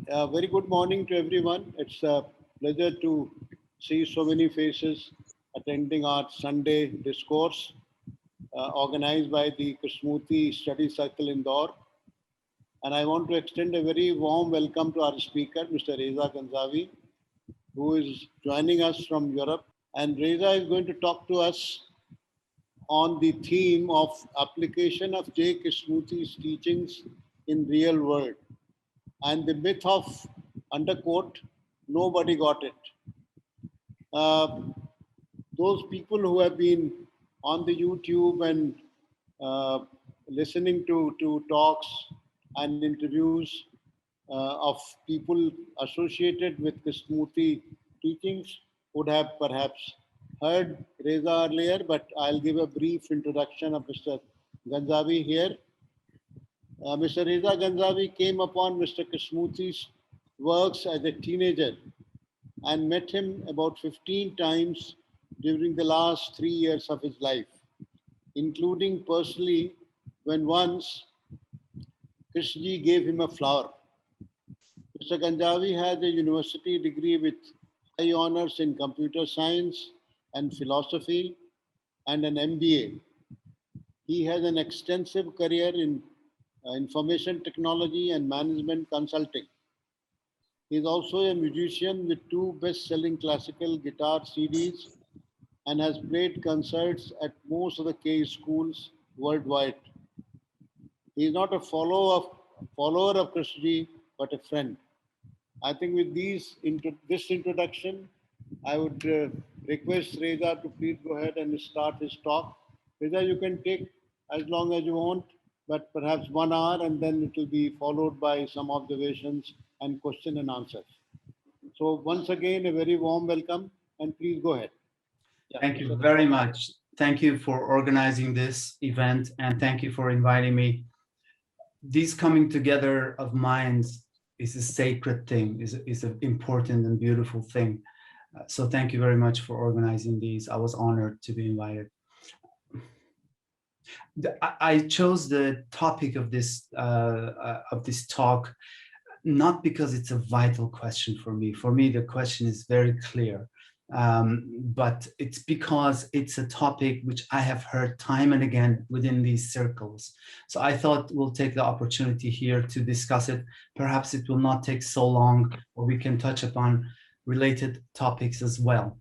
Very good morning to everyone. It's a pleasure to see so many faces attending our Sunday discourse organized by the Krishnamurti Study Circle Indore. And I want to extend a very warm welcome to our speaker, Mr. Reza Ganjavi, who is joining us from Europe. And Reza is going to talk to us on the theme of application of J. Krishnamurti's teachings in real world. And the myth of, underquote, nobody got it. Those people who have been on the YouTube and listening to talks and interviews of people associated with Krishnamurti teachings would have perhaps heard Reza earlier, but I'll give a brief introduction of Mr. Ganjavi here. Mr. Reza Ganjavi came upon Mr. Krishnamurti's works as a teenager and met him about 15 times during the last 3 years of his life, including personally when once Krishnaji gave him a flower. Mr. Ganjavi has a university degree with high honors in computer science and philosophy and an MBA. He has an extensive career in information technology and management consulting. He is also a musician with 2 best-selling classical guitar CDs and has played concerts at most of the K schools worldwide. He is not a follower of Krishnaji, but a friend. I think with this introduction, I would request Reza to please go ahead and start his talk. Reza, you can take as long as you want, but perhaps 1 hour, and then it will be followed by some observations and question and answers. So once again, a very warm welcome, and please go ahead. Yeah, thank you very much. Thank you for organizing this event, and thank you for inviting me. This coming together of minds is a sacred thing, is an important and beautiful thing. So thank you very much for organizing these. I was honored to be invited. I chose the topic of this talk not because it's a vital question for me. For me, the question is very clear, but it's because it's a topic which I have heard time and again within these circles. So I thought we'll take the opportunity here to discuss it. Perhaps it will not take so long, or we can touch upon related topics as well.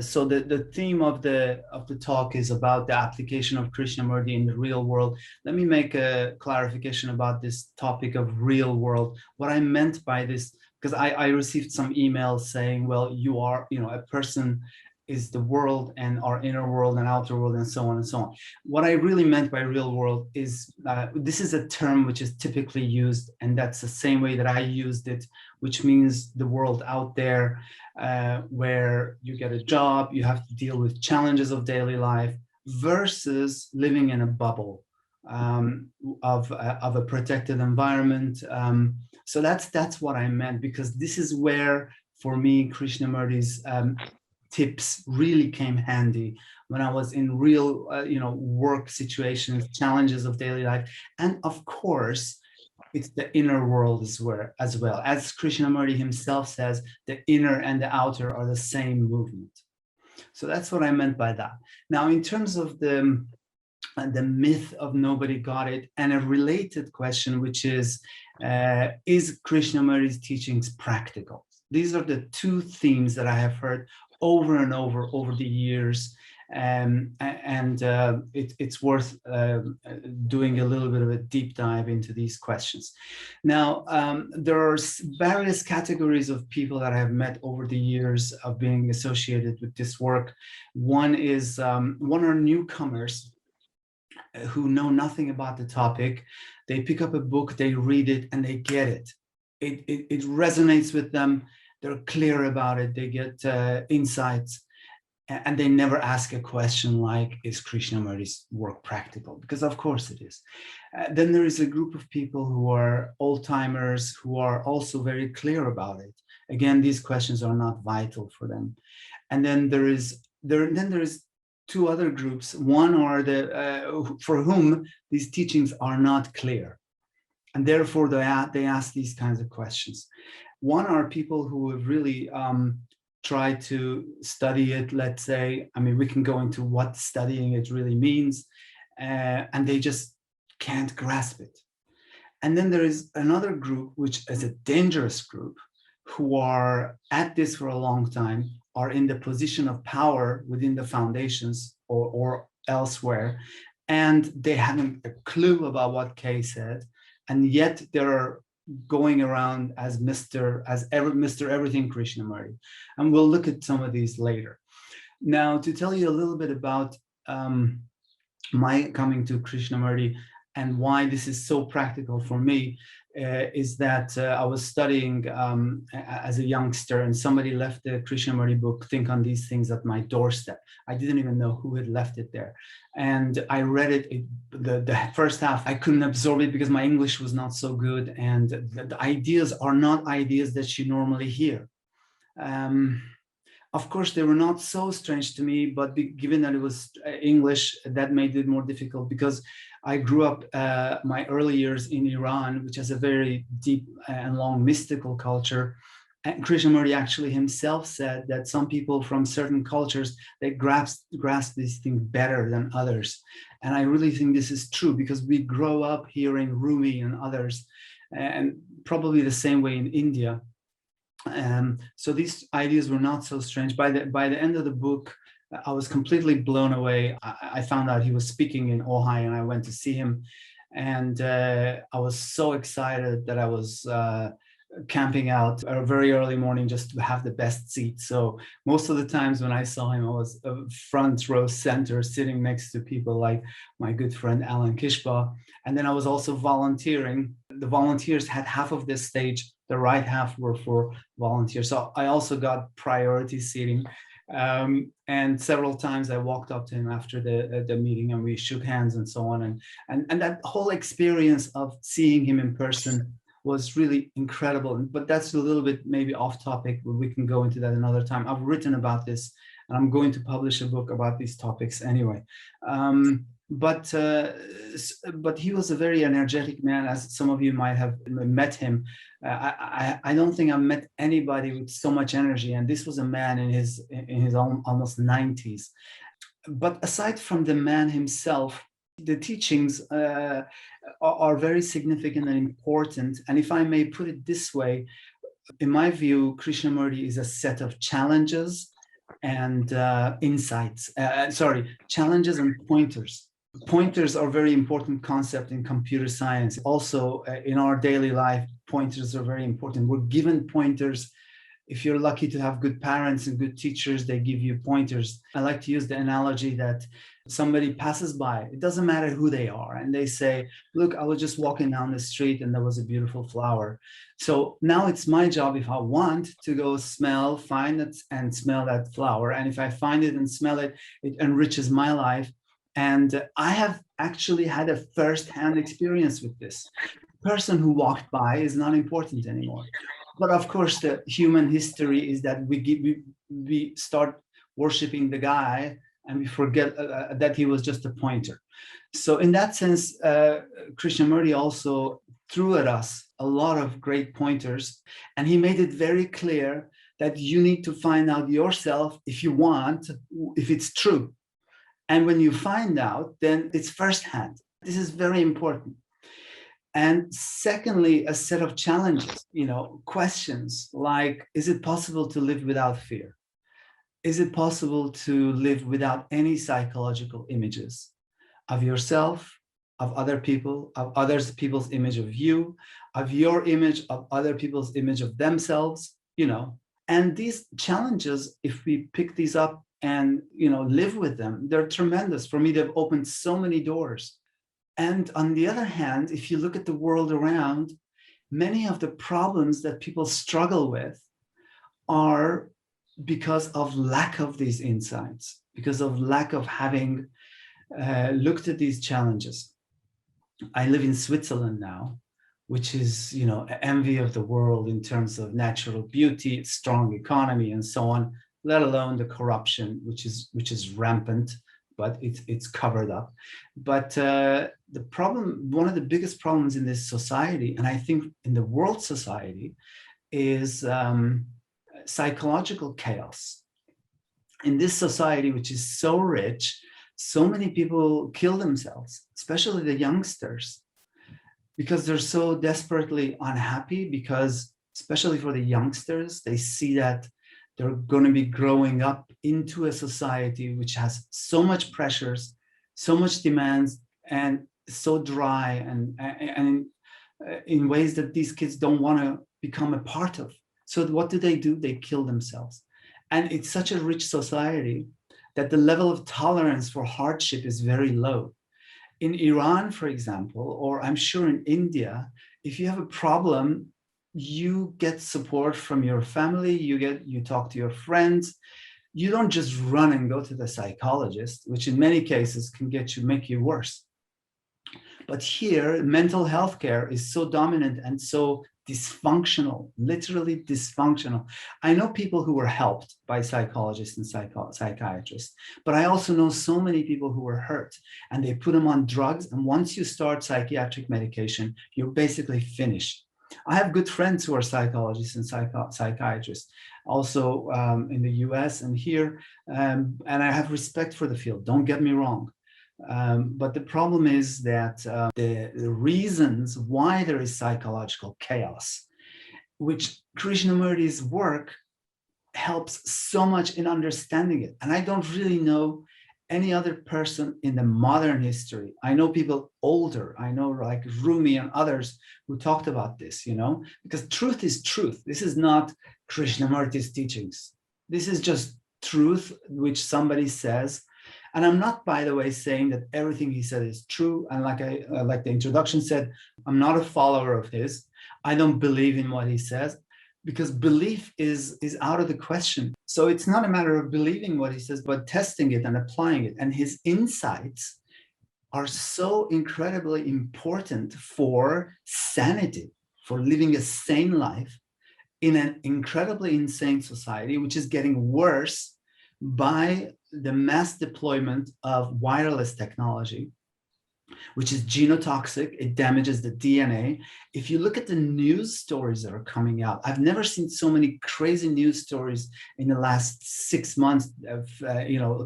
So the theme of the talk is about the application of Krishnamurti in the real world. Let me make a clarification about this topic of real world. What I meant by this, because I received some emails saying, well, a person is the world and our inner world and outer world and so on and so on. What I really meant by real world is, this is a term which is typically used, and that's the same way that I used it, which means the world out there where you get a job, you have to deal with challenges of daily life versus living in a bubble of a protected environment. So that's what I meant, because this is where, for me, Krishnamurti's tips really came handy when I was in real, work situations, challenges of daily life. And of course, it's the inner world as well. As Krishnamurti himself says, the inner and the outer are the same movement. So that's what I meant by that. Now, in terms of the myth of nobody got it, and a related question, which is Krishnamurti's teachings practical? These are the 2 themes that I have heard over and over the years, and it's worth doing a little bit of a deep dive into these questions. Now, there are various categories of people that I have met over the years of being associated with this work. One are newcomers who know nothing about the topic. They pick up a book, they read it, and they get it. It resonates with them. They're clear about it. They get insights, and they never ask a question like, is Krishnamurti's work practical? Because of course it is. Then there is a group of people who are old-timers who are also very clear about it. Again, these questions are not vital for them. And then there is 2 other groups. One are for whom these teachings are not clear. And therefore, they ask these kinds of questions. One are people who have really tried to study it, let's say. I mean, we can go into what studying it really means, and they just can't grasp it. And then there is another group, which is a dangerous group, who are at this for a long time, are in the position of power within the foundations or elsewhere, and they haven't a clue about what Kay said, and yet they're going around as Mr. Everything Krishnamurti. And we'll look at some of these later. Now, to tell you a little bit about my coming to Krishnamurti and why this is so practical for me, is that I was studying as a youngster, and somebody left the Krishnamurti book, Think on These Things, at my doorstep. I didn't even know who had left it there. And I read it, the first half, I couldn't absorb it because my English was not so good. And the ideas are not ideas that you normally hear. Of course, they were not so strange to me, but given that it was English, that made it more difficult, because I grew up my early years in Iran, which has a very deep and long mystical culture. And Krishnamurti actually himself said that some people from certain cultures, they grasp these things better than others. And I really think this is true, because we grow up hearing Rumi and others, and probably the same way in India. So these ideas were not so strange. By the end of the book, I was completely blown away. I found out he was speaking in Ojai, and I went to see him. And I was so excited that I was camping out a very early morning just to have the best seat. So most of the times when I saw him, I was front row center, sitting next to people like my good friend Alan Kishba. And then I was also volunteering. The volunteers had half of this stage. The right half were for volunteers. So I also got priority seating. And several times I walked up to him after the meeting, and we shook hands and so on. And that whole experience of seeing him in person was really incredible. But that's a little bit maybe off topic. We can go into that another time. I've written about this, and I'm going to publish a book about these topics anyway. But he was a very energetic man, as some of you might have met him. I don't think I've met anybody with so much energy, and this was a man in his almost 90s. But aside from the man himself, the teachings are very significant and important. And if I may put it this way, in my view, Krishnamurti is a set of challenges and insights. Challenges and pointers. Pointers are a very important concept in computer science. Also, in our daily life, pointers are very important. We're given pointers. If you're lucky to have good parents and good teachers, they give you pointers. I like to use the analogy that somebody passes by, it doesn't matter who they are, and they say, look, I was just walking down the street and there was a beautiful flower. So now it's my job, if I want, to go find it and smell that flower. And if I find it and smell it, it enriches my life. And I have actually had a first-hand experience with this. The person who walked by is not important anymore. But of course, the human history is that we start worshiping the guy, and we forget that he was just a pointer. So in that sense, Krishnamurti also threw at us a lot of great pointers, and he made it very clear that you need to find out yourself if you want, if it's true. And when you find out, then it's firsthand. This is very important. And secondly, a set of challenges, questions like, is it possible to live without fear? Is it possible to live without any psychological images of yourself, of other people, of other people's image of you, of your image, of other people's image of themselves, And these challenges, if we pick these up and, live with them, they're tremendous. For me, they've opened so many doors. And on the other hand, if you look at the world around, many of the problems that people struggle with are because of lack of these insights, because of lack of having looked at these challenges. I live in Switzerland now, which is, an envy of the world in terms of natural beauty, strong economy, and so on, let alone the corruption, which is rampant, but it's covered up. But the problem, one of the biggest problems in this society, and I think in the world society, is psychological chaos. In this society, which is so rich, so many people kill themselves, especially the youngsters, because they're so desperately unhappy, because especially for the youngsters, they see that they're going to be growing up into a society which has so much pressures, so much demands, and so dry, and in ways that these kids don't want to become a part of. So what do? They kill themselves. And it's such a rich society that the level of tolerance for hardship is very low. In Iran, for example, or I'm sure in India, if you have a problem, you get support from your family, you talk to your friends. You don't just run and go to the psychologist, which in many cases can make you worse. But here, mental health care is so dominant and so dysfunctional, literally dysfunctional. I know people who were helped by psychologists and psychiatrists, but I also know so many people who were hurt and they put them on drugs. And once you start psychiatric medication, you're basically finished. I have good friends who are psychologists and psychiatrists, also in the US and here, and I have respect for the field, don't get me wrong. But the problem is that the reasons why there is psychological chaos, which Krishnamurti's work helps so much in understanding it. And I don't really know any other person in the modern history. I know people older, I know like Rumi and others who talked about this, because truth is truth. This is not Krishnamurti's teachings. This is just truth, which somebody says. And I'm not, by the way, saying that everything he said is true. And like the introduction said, I'm not a follower of his. I don't believe in what he says, because belief is out of the question. So it's not a matter of believing what he says, but testing it and applying it. And his insights are so incredibly important for sanity, for living a sane life in an incredibly insane society, which is getting worse by the mass deployment of wireless technology, which is genotoxic. It damages the DNA. If you look at the news stories that are coming out, I've never seen so many crazy news stories in the last 6 months,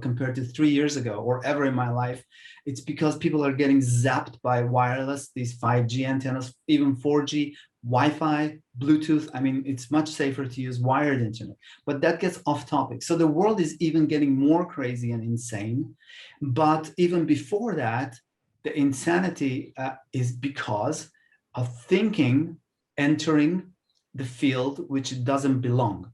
compared to 3 years ago or ever in my life. It's because people are getting zapped by wireless, these 5G antennas, even 4G, Wi-Fi, Bluetooth. I mean, it's much safer to use wired internet, but that gets off topic. So the world is even getting more crazy and insane. But even before that, the insanity is because of thinking entering the field which it doesn't belong.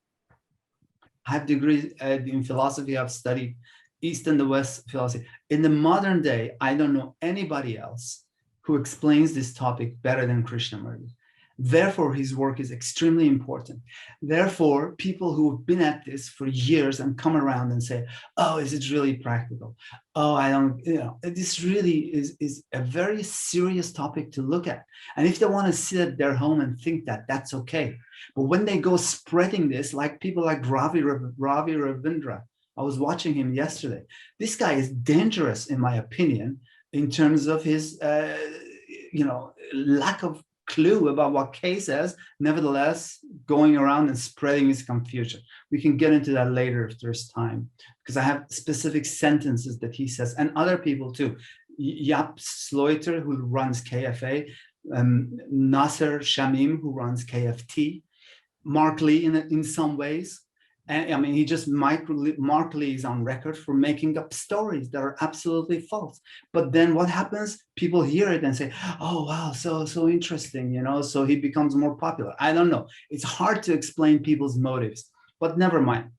I have degrees in philosophy. I've studied East and the West philosophy. In the modern day, I don't know anybody else who explains this topic better than Krishnamurti. Therefore, his work is extremely important. Therefore, people who have been at this for years and come around and say, oh, is it really practical? Oh, I don't, this really is a very serious topic to look at. And if they want to sit at their home and think that, that's okay. But when they go spreading this, like people like Ravi Ravindra, I was watching him yesterday. This guy is dangerous, in my opinion, in terms of his, lack of clue about what Kay says, nevertheless, going around and spreading his confusion. We can get into that later if there's time, because I have specific sentences that he says, and other people too. Jaap Sluiter, who runs KFA, Nasser Shamim, who runs KFT, Mark Lee in some ways. And I mean, Mark Lee is on record for making up stories that are absolutely false. But then what happens? People hear it and say, oh, wow, so interesting, so he becomes more popular. I don't know. It's hard to explain people's motives, but never mind.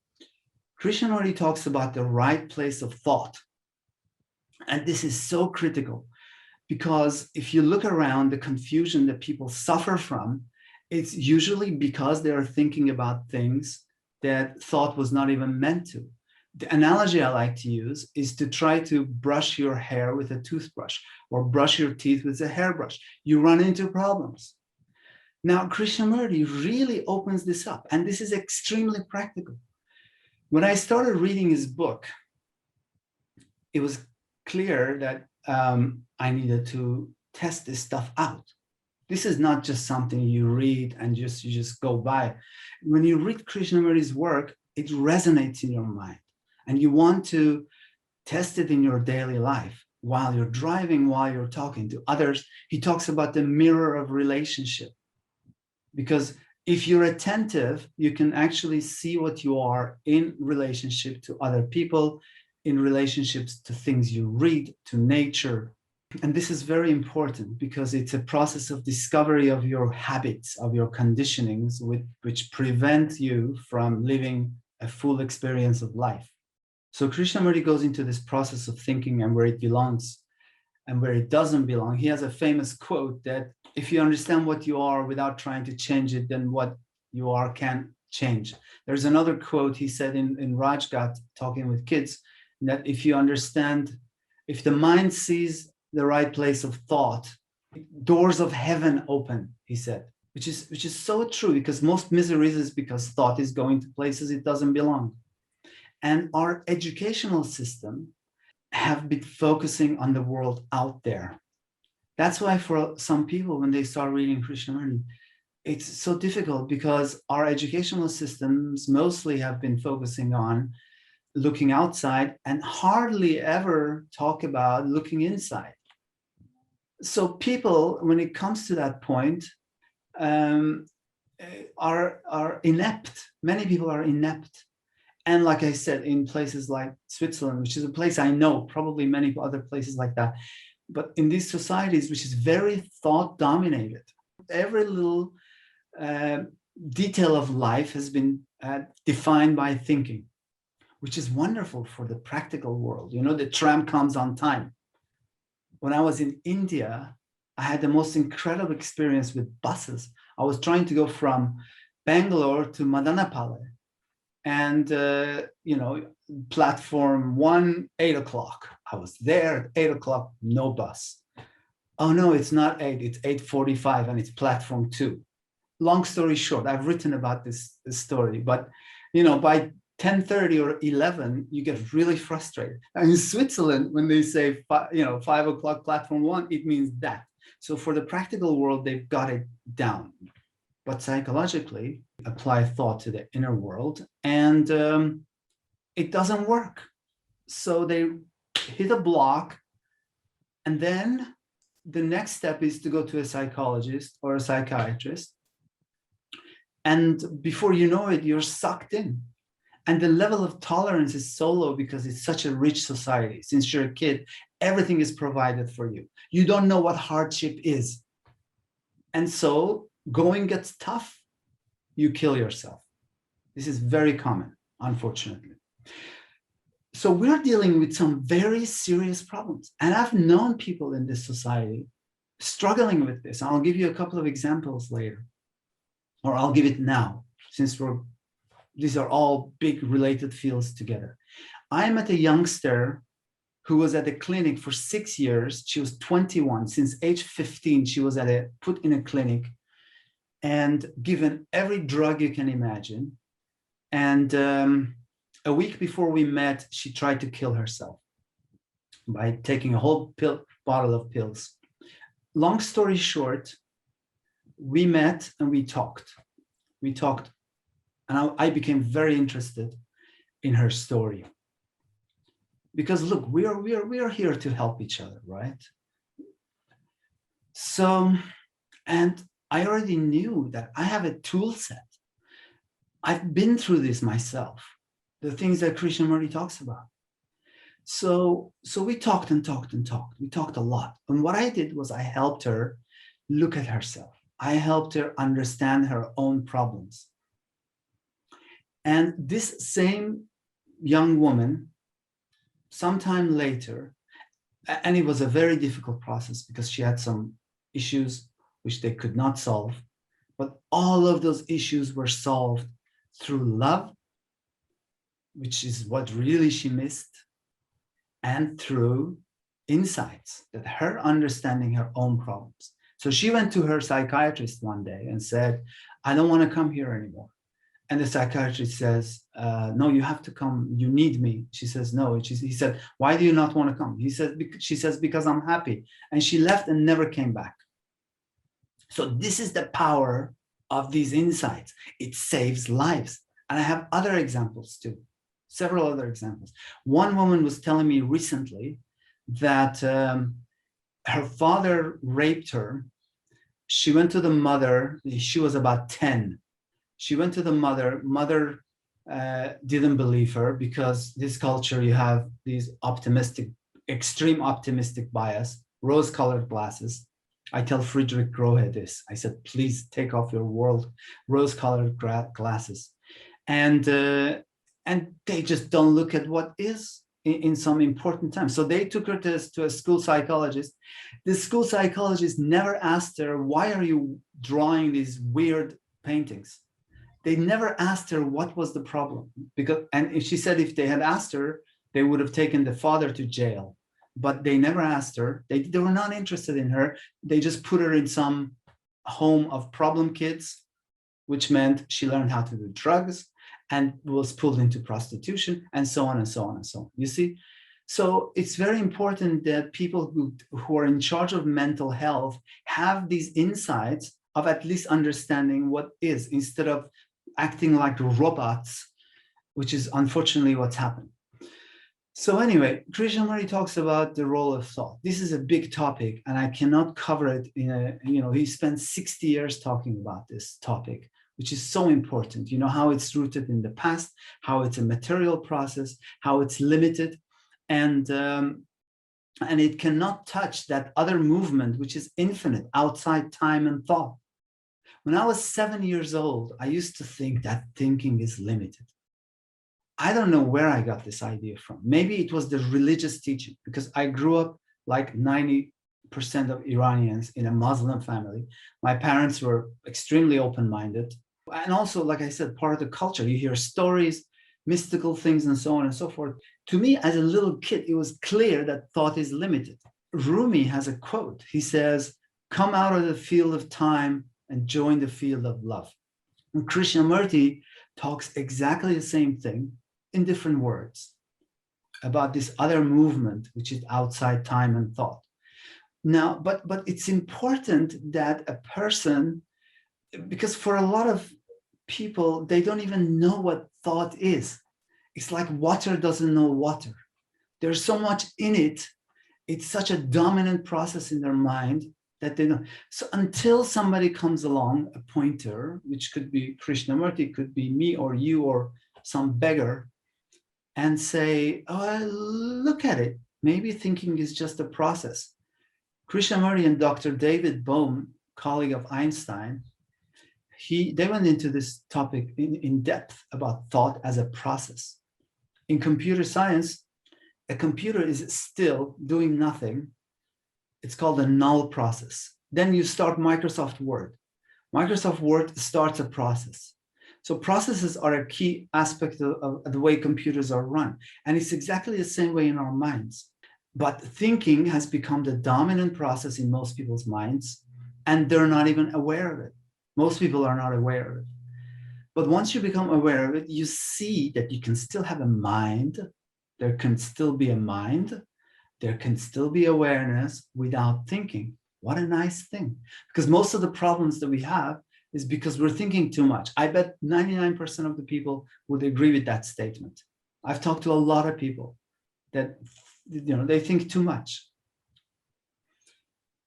Krishnamurti talks about the right place of thought. And this is so critical, because if you look around, the confusion that people suffer from, it's usually because they are thinking about things that thought was not even meant to. The analogy I like to use is to try to brush your hair with a toothbrush or brush your teeth with a hairbrush. You run into problems. Now, Krishnamurti really opens this up, and this is extremely practical. When I started reading his book, it was clear that I needed to test this stuff out. This is not just something you read and you just go by. When you read Krishnamurti's work, it resonates in your mind, and you want to test it in your daily life while you're driving, while you're talking to others. He talks about the mirror of relationship, because if you're attentive, you can actually see what you are in relationship to other people, in relationships to things you read, to nature. And this is very important because it's a process of discovery of your habits, of your conditionings, which prevent you from living a full experience of life. So Krishnamurti goes into this process of thinking and where it belongs and where it doesn't belong. He has a famous quote that if you understand what you are without trying to change it, then what you are can change. There's another quote he said in Rajghat, talking with kids, that if you understand, if the mind sees the right place of thought, doors of heaven open, he said, which is so true, because most miseries is because thought is going to places it doesn't belong. And our educational system have been focusing on the world out there. That's why for some people, when they start reading Krishnamurti, it's so difficult, because our educational systems mostly have been focusing on looking outside and hardly ever talk about looking inside. So people, when it comes to that point, are inept. Many people are inept. And like I said, in places like Switzerland, which is a place I know, probably many other places like that, but in these societies, which is very thought dominated, every little detail of life has been defined by thinking, which is wonderful for the practical world. You know, the tram comes on time. When I was in India, I had the most incredible experience with buses. I was trying to go from Bangalore to Madanapalli, and platform 1, 8 o'clock. I was there at 8 o'clock, no bus. Oh no, it's not 8, it's 8:45, and it's platform 2. Long story short, I've written about this story, but by 10:30 or 11, you get really frustrated. And in Switzerland, when they say 5 o'clock platform 1, it means that. So for the practical world, they've got it down. But psychologically, apply thought to the inner world, and it doesn't work. So they hit a block, and then the next step is to go to a psychologist or a psychiatrist. And before you know it, you're sucked in. And the level of tolerance is so low because it's such a rich society. Since you're a kid, everything is provided for you. You don't know what hardship is. And so going gets tough, you kill yourself. This is very common, unfortunately. So we're dealing with some very serious problems. And I've known people in this society struggling with this. I'll give you a couple of examples later, or I'll give it now, since these are all big related fields together. I met a youngster who was at a clinic for 6 years. She was 21. Since age 15, she was put in a clinic and given every drug you can imagine. And a week before we met, she tried to kill herself by taking a whole bottle of pills. Long story short, we met and we talked. And I became very interested in her story. Because look, we are here to help each other, right? So, and I already knew that I have a tool set. I've been through this myself, the things that Krishnamurti talks about. So we talked and talked and talked. We talked a lot. And what I did was I helped her look at herself. I helped her understand her own problems. And this same young woman, sometime later, and it was a very difficult process because she had some issues which they could not solve, but all of those issues were solved through love, which is what really she missed, and through insights, that her understanding her own problems. So she went to her psychiatrist one day and said, I don't want to come here anymore. And the psychiatrist says, no, you have to come. You need me. She says, no. And he said, why do you not want to come? She says, because I'm happy. And she left and never came back. So this is the power of these insights. It saves lives. And I have other examples too, several other examples. One woman was telling me recently that her father raped her. She went to the mother. She was about 10. She went to the mother. Mother didn't believe her because this culture, you have these optimistic, extreme optimistic bias, rose-colored glasses. I tell Friedrich Grohe this. I said, please take off your rose-colored glasses. And they just don't look at what is in some important time. So they took her to a school psychologist. The school psychologist never asked her, why are you drawing these weird paintings? They never asked her what was the problem. And she said if they had asked her, they would have taken the father to jail. But they never asked her. They were not interested in her. They just put her in some home of problem kids, which meant she learned how to do drugs and was pulled into prostitution and so on and so on and so on. You see? So it's very important that people who are in charge of mental health have these insights of at least understanding what is, instead of acting like robots, which is unfortunately what's happened. So anyway, Krishnamurti talks about the role of thought. This is a big topic and I cannot cover it in a, he spent 60 years talking about this topic, which is so important. You know, how it's rooted in the past, how it's a material process, how it's limited, and it cannot touch that other movement, which is infinite, outside time and thought. When I was 7 years old, I used to think that thinking is limited. I don't know where I got this idea from. Maybe it was the religious teaching, because I grew up like 90% of Iranians in a Muslim family. My parents were extremely open-minded. And also, like I said, part of the culture, you hear stories, mystical things, and so on and so forth. To me, as a little kid, it was clear that thought is limited. Rumi has a quote. He says, come out of the field of time and join the field of love. And Krishnamurti talks exactly the same thing in different words about this other movement, which is outside time and thought. Now, but it's important that a person, because for a lot of people, they don't even know what thought is. It's like water doesn't know water. There's so much in it. It's such a dominant process in their mind that they know. So until somebody comes along, a pointer, which could be Krishnamurti, could be me or you or some beggar, and say, oh, look at it. Maybe thinking is just a process. Krishnamurti and Dr. David Bohm, colleague of Einstein, they went into this topic in depth about thought as a process. In computer science, a computer is still doing nothing. It's called a null process. Then you start Microsoft Word. Microsoft Word starts a process. So processes are a key aspect of the way computers are run. And it's exactly the same way in our minds. But thinking has become the dominant process in most people's minds, and they're not even aware of it. Most people are not aware of it. But once you become aware of it, you see that you can still have a mind. There can still be a mind. There can still be awareness without thinking. What a nice thing. Because most of the problems that we have is because we're thinking too much. I bet 99% of the people would agree with that statement. I've talked to a lot of people that, they think too much.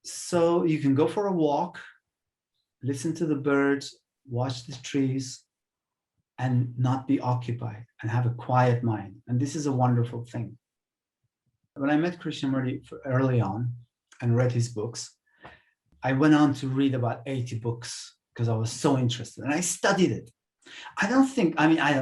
So you can go for a walk, listen to the birds, watch the trees, and not be occupied and have a quiet mind. And this is a wonderful thing. When I met Krishnamurti early on and read his books, I went on to read about 80 books because I was so interested and I studied it. I don't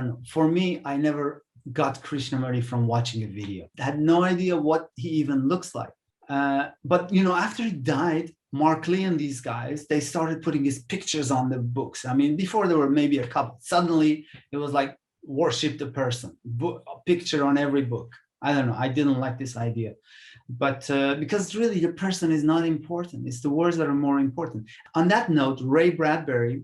know. For me, I never got Krishnamurti from watching a video. I had no idea what he even looks like. But after he died, Mark Lee and these guys, they started putting his pictures on the books. I mean, before there were maybe a couple. Suddenly, it was like worship the person, a picture on every book. I don't know. I didn't like this idea. But because really the person is not important, it's the words that are more important. On that note, Ray Bradbury,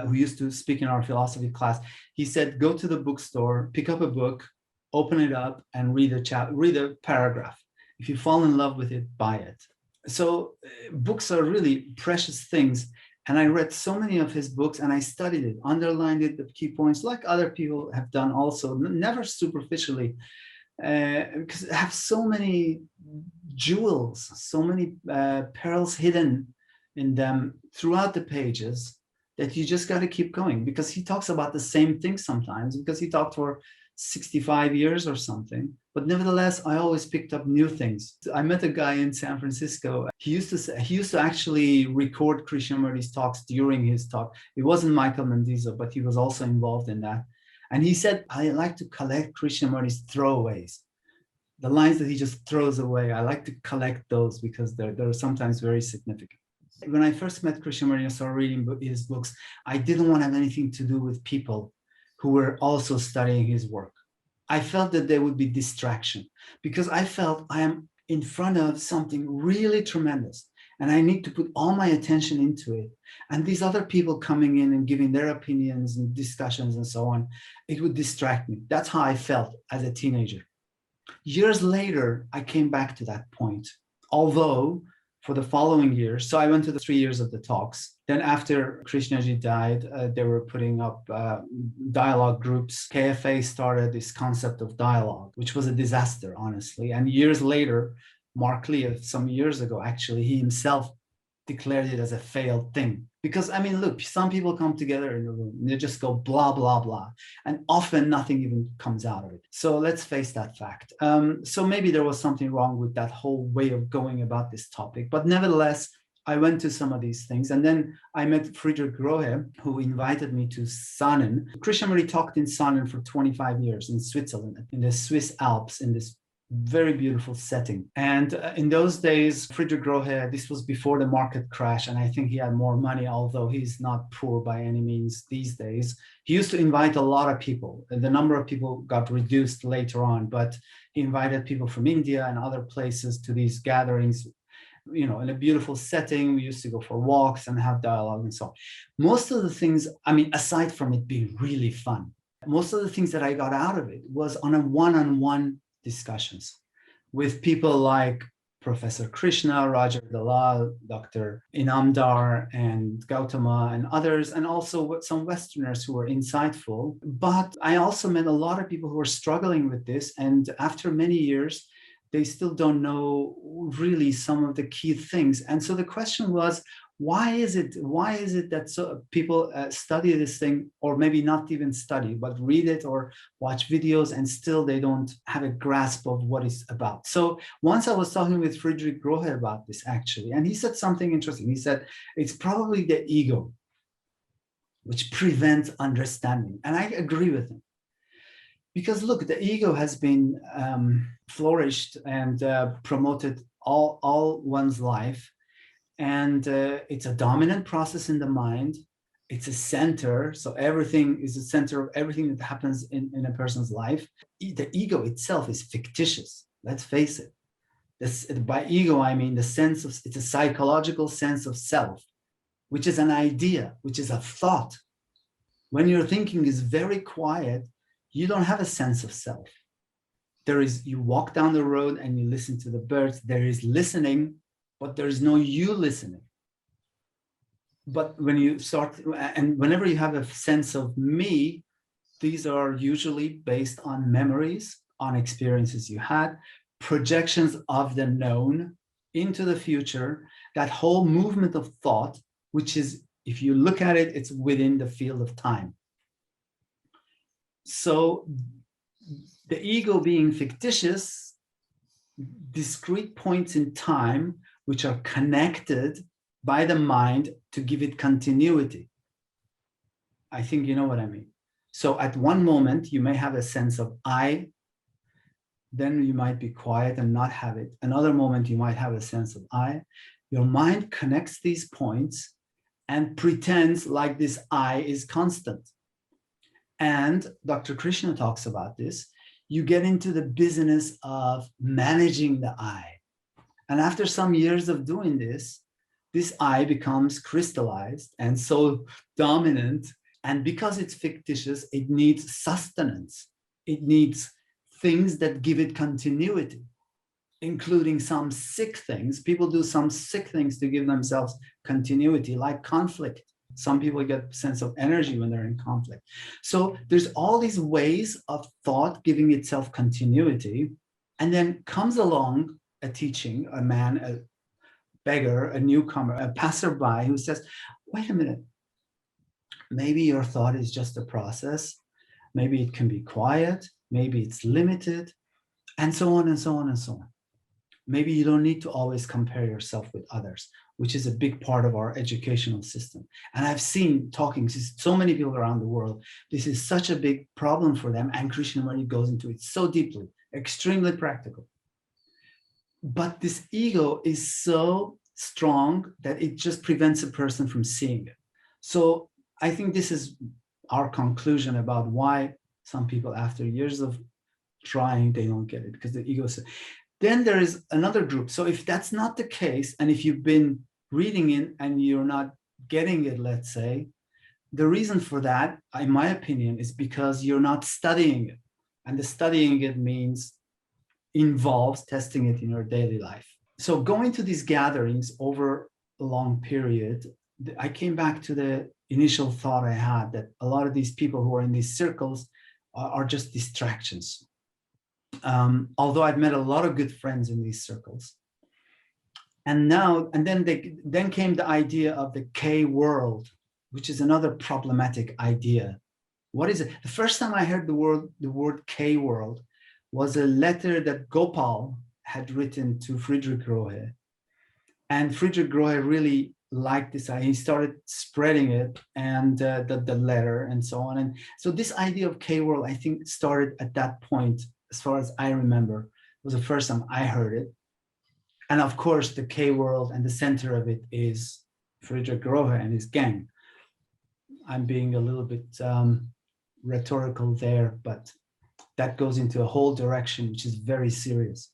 who used to speak in our philosophy class, he said, go to the bookstore, pick up a book, open it up and read a paragraph. If you fall in love with it, buy it. So books are really precious things. And I read so many of his books and I studied it, underlined it, the key points, like other people have done also, never superficially, because it have so many jewels, so many pearls hidden in them throughout the pages that you just got to keep going, because he talks about the same thing sometimes, because he talked for 65 years or something. But nevertheless, I always picked up new things. I met a guy in San Francisco. He used to actually record Krishnamurti's talks during his talk. It wasn't Michael Mendizo, but he was also involved in that. And he said, I like to collect Krishnamurti's throwaways, the lines that he just throws away. I like to collect those because they're sometimes very significant. When I first met Krishnamurti and started reading his books, I didn't want to have anything to do with people who were also studying his work. I felt that there would be distraction, because I felt I am in front of something really tremendous and I need to put all my attention into it. And these other people coming in and giving their opinions and discussions and so on, it would distract me. That's how I felt as a teenager. Years later, I came back to that point, although for the following years, so I went to the 3 years of the talks. Then after Krishnaji died, they were putting up dialogue groups. KFA started this concept of dialogue, which was a disaster, honestly. And years later, Mark Lee, some years ago, actually, he himself declared it as a failed thing. Because, I mean, look, some people come together in the room and they just go blah, blah, blah. And often nothing even comes out of it. So let's face that fact. So maybe there was something wrong with that whole way of going about this topic. But nevertheless, I went to some of these things. And then I met Friedrich Grohe, who invited me to Saanen. Krishnamurti talked in Saanen for 25 years in Switzerland, in the Swiss Alps, in this very beautiful setting. And in those days, Friedrich Grohe, this was before the market crash, and I think he had more money, although he's not poor by any means these days. He used to invite a lot of people. The number of people got reduced later on, but he invited people from India and other places to these gatherings, you know, in a beautiful setting. We used to go for walks and have dialogue and so on. Most of the things, I mean, aside from it being really fun, most of the things that I got out of it was on a one-on-one discussions with people like Professor Krishna, Roger Dalal, Dr. Inamdar, and Gautama, and others, and also some Westerners who were insightful. But I also met a lot of people who were struggling with this, and after many years, they still don't know really some of the key things. And so the question was, why is it that people study this thing, or maybe not even study, but read it or watch videos, and still they don't have a grasp of what it's about? So once I was talking with Friedrich Grohe about this, actually, and he said something interesting. He said, it's probably the ego which prevents understanding. And I agree with him. Because look, the ego has been flourished and promoted all one's life. And it's a dominant process in the mind. It's a center. So everything is the center of everything that happens in a person's life. The ego itself is fictitious. Let's face it. By ego, I mean the sense of, it's a psychological sense of self, which is an idea, which is a thought. When your thinking is very quiet, you don't have a sense of self. You walk down the road and you listen to the birds. There is listening, but there is no you listening. But when you start, and whenever you have a sense of me, these are usually based on memories, on experiences you had, projections of the known into the future, that whole movement of thought, which is, if you look at it, it's within the field of time. So the ego being fictitious, discrete points in time, which are connected by the mind to give it continuity. I think you know what I mean. So at one moment, you may have a sense of I, then you might be quiet and not have it. Another moment, you might have a sense of I. Your mind connects these points and pretends like this I is constant. And Dr. Krishna talks about this. You get into the business of managing the I. And after some years of doing this I becomes crystallized and so dominant. And because it's fictitious, it needs sustenance. It needs things that give it continuity, including some sick things. People do some sick things to give themselves continuity, like conflict. Some people get a sense of energy when they're in conflict. So there's all these ways of thought giving itself continuity. And then comes along a teaching, a man, a beggar, a newcomer, a passerby who says, wait a minute, maybe your thought is just a process. Maybe it can be quiet. Maybe it's limited, and so on and so on and so on. Maybe you don't need to always compare yourself with others, which is a big part of our educational system. And I've seen talking to so many people around the world, this is such a big problem for them. And Krishnamurti goes into it so deeply, extremely practical. But this ego is so strong that it just prevents a person from seeing it. So I think this is our conclusion about why some people, after years of trying, they don't get it because the ego says. Then there is another group. So if that's not the case, and if you've been reading it and you're not getting it, let's say, the reason for that, in my opinion, is because you're not studying it. And the studying it involves testing it in your daily life. So going to these gatherings over a long period, I came back to the initial thought I had that a lot of these people who are in these circles are just distractions. Although I've met a lot of good friends in these circles. And then came the idea of the K world, which is another problematic idea. What is it? The first time I heard the word K world was a letter that Gopal had written to Friedrich Rohe. And Friedrich Rohe really liked this. He started spreading it and the letter and so on. And so this idea of K world, I think, started at that point. As far as I remember, was the first time I heard it. And of course, the K world and the center of it is Friedrich Rohe and his gang. I'm being a little bit rhetorical there, but that goes into a whole direction, which is very serious.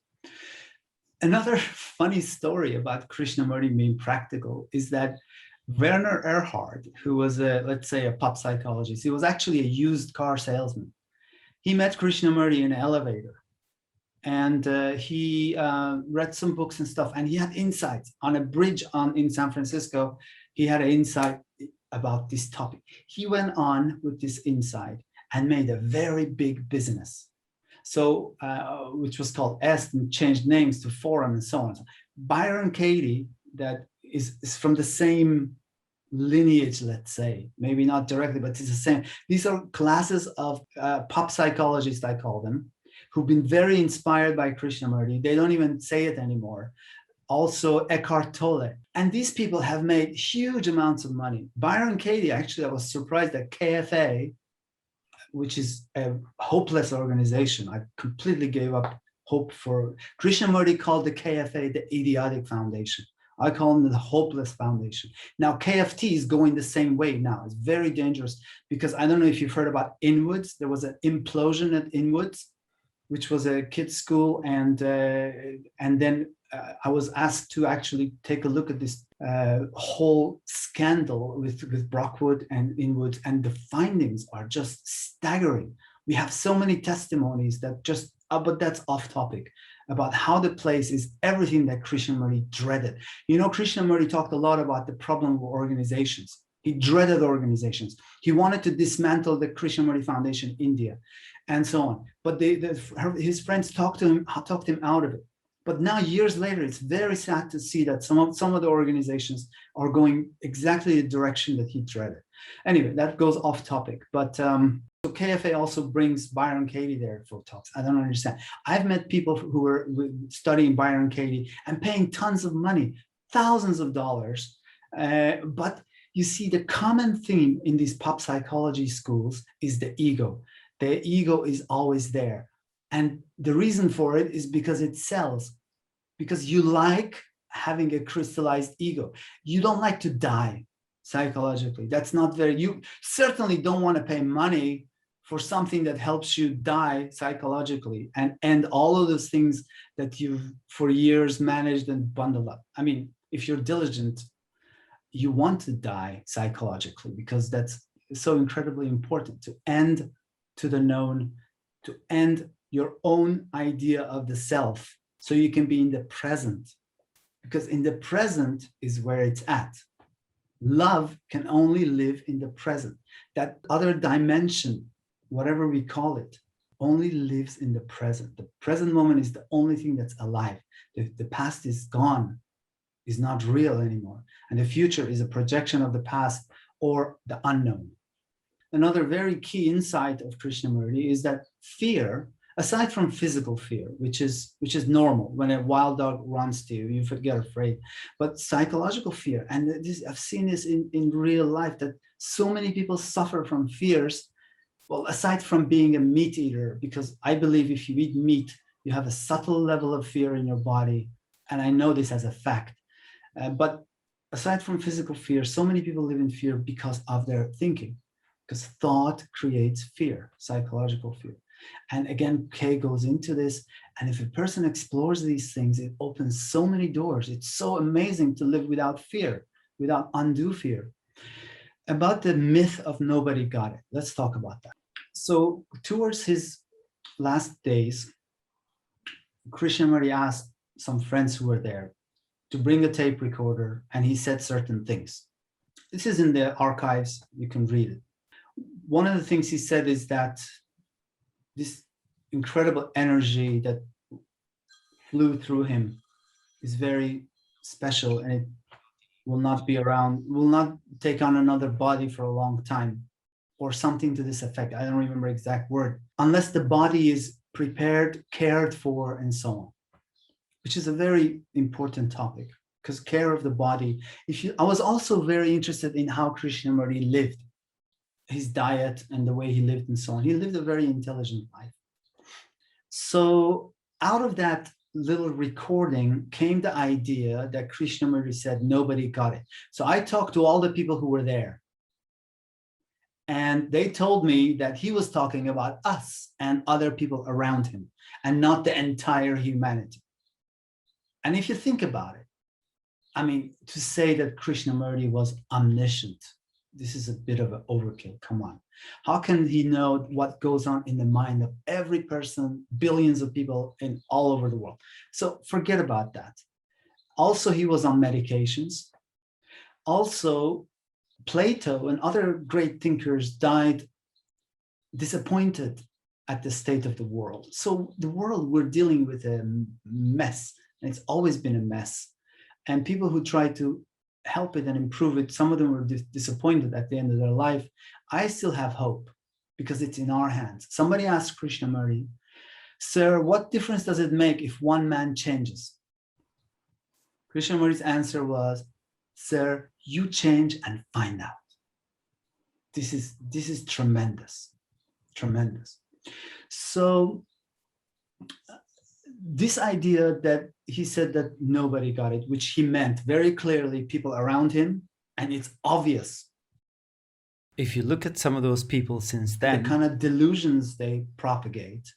Another funny story about Krishnamurti being practical is that Werner Erhard, who was let's say a pop psychologist, he was actually a used car salesman. He met Krishnamurti in an elevator, and he read some books and stuff, and he had insights on a bridge in San Francisco. He had an insight about this topic. He went on with this insight and made a very big business. So, which was called Est and changed names to Forum and so on. Byron Katie, that is from the same lineage, let's say, maybe not directly, but it's the same. These are classes of pop psychologists, I call them, who've been very inspired by Krishnamurti. They don't even say it anymore. Also Eckhart Tolle. And these people have made huge amounts of money. Byron Katie, actually, I was surprised that KFA, which is a hopeless organization. I completely gave up hope for. Krishnamurti called the KFA the idiotic foundation. I call them the hopeless foundation. Now, KFT is going the same way now. It's very dangerous because I don't know if you've heard about Inwoods. There was an implosion at Inwoods, which was a kids' school. And then I was asked to actually take a look at this whole scandal with Brockwood and Inwoods. And the findings are just staggering. We have so many testimonies that just, but that's off topic, about how the place is everything that Krishnamurti dreaded. You know, Krishnamurti talked a lot about the problem of organizations. He dreaded organizations. He wanted to dismantle the Krishnamurti Foundation India and so on. But his friends talked him out of it. But now, years later, it's very sad to see that some of the organizations are going exactly the direction that he dreaded. Anyway, that goes off topic. But so KFA also brings Byron Katie there for talks. I don't understand. I've met people who were studying Byron Katie and paying tons of money, thousands of dollars. But you see, the common theme in these pop psychology schools is the ego. The ego is always there. And the reason for it is because it sells. Because you like having a crystallized ego. You don't like to die psychologically. That's not very, you certainly don't want to pay money for something that helps you die psychologically and end all of those things that you've for years managed and bundled up. I mean, if you're diligent, you want to die psychologically because that's so incredibly important, to end to the known, to end your own idea of the self so you can be in the present, because in the present is where it's at. Love can only live in the present. That other dimension, whatever we call it, only lives in the present. The present moment is the only thing that's alive. The past is gone, is not real anymore. And the future is a projection of the past or the unknown. Another very key insight of Krishnamurti is that fear, aside from physical fear, which is normal, when a wild dog runs to you, you get afraid, but psychological fear, and this, I've seen this in real life, that so many people suffer from fears. Well, aside from being a meat eater, because I believe if you eat meat, you have a subtle level of fear in your body, and I know this as a fact. But aside from physical fear, so many people live in fear because of their thinking, because thought creates fear, psychological fear. And again, Kay goes into this, and if a person explores these things, it opens so many doors. It's so amazing to live without fear, without undue fear. About the myth of nobody got it, let's talk about that. So towards his last days, Krishnamurti asked some friends who were there to bring a tape recorder, and he said certain things. This is in the archives, you can read it. One of the things he said is that this incredible energy that flew through him is very special, and it will not be around, will not take on another body for a long time, or something to this effect. I don't remember exact word, unless the body is prepared, cared for, and so on, which is a very important topic, because care of the body. I was also very interested in how Krishnamurti lived, his diet and the way he lived and so on. He lived a very intelligent life. So out of that little recording came the idea that Krishnamurti said nobody got it. So I talked to all the people who were there, and they told me that he was talking about us and other people around him, and not the entire humanity. And if you think about it, I mean, to say that Krishnamurti was omniscient, this is a bit of an overkill. Come on. How can he know what goes on in the mind of every person, billions of people in all over the world? So forget about that. Also, he was on medications. Also, Plato and other great thinkers died disappointed at the state of the world. So the world, we're dealing with a mess, and it's always been a mess. And people who try to help it and improve it, some of them were disappointed at the end of their life. I still have hope because it's in our hands. Somebody asked Krishnamurti, "Sir, what difference does it make if one man changes?" Krishnamurti's answer was, "Sir, you change and find out." This is tremendous, tremendous. So this idea that he said that nobody got it, which he meant very clearly people around him, and it's obvious. If you look at some of those people since then, the kind of delusions they propagate,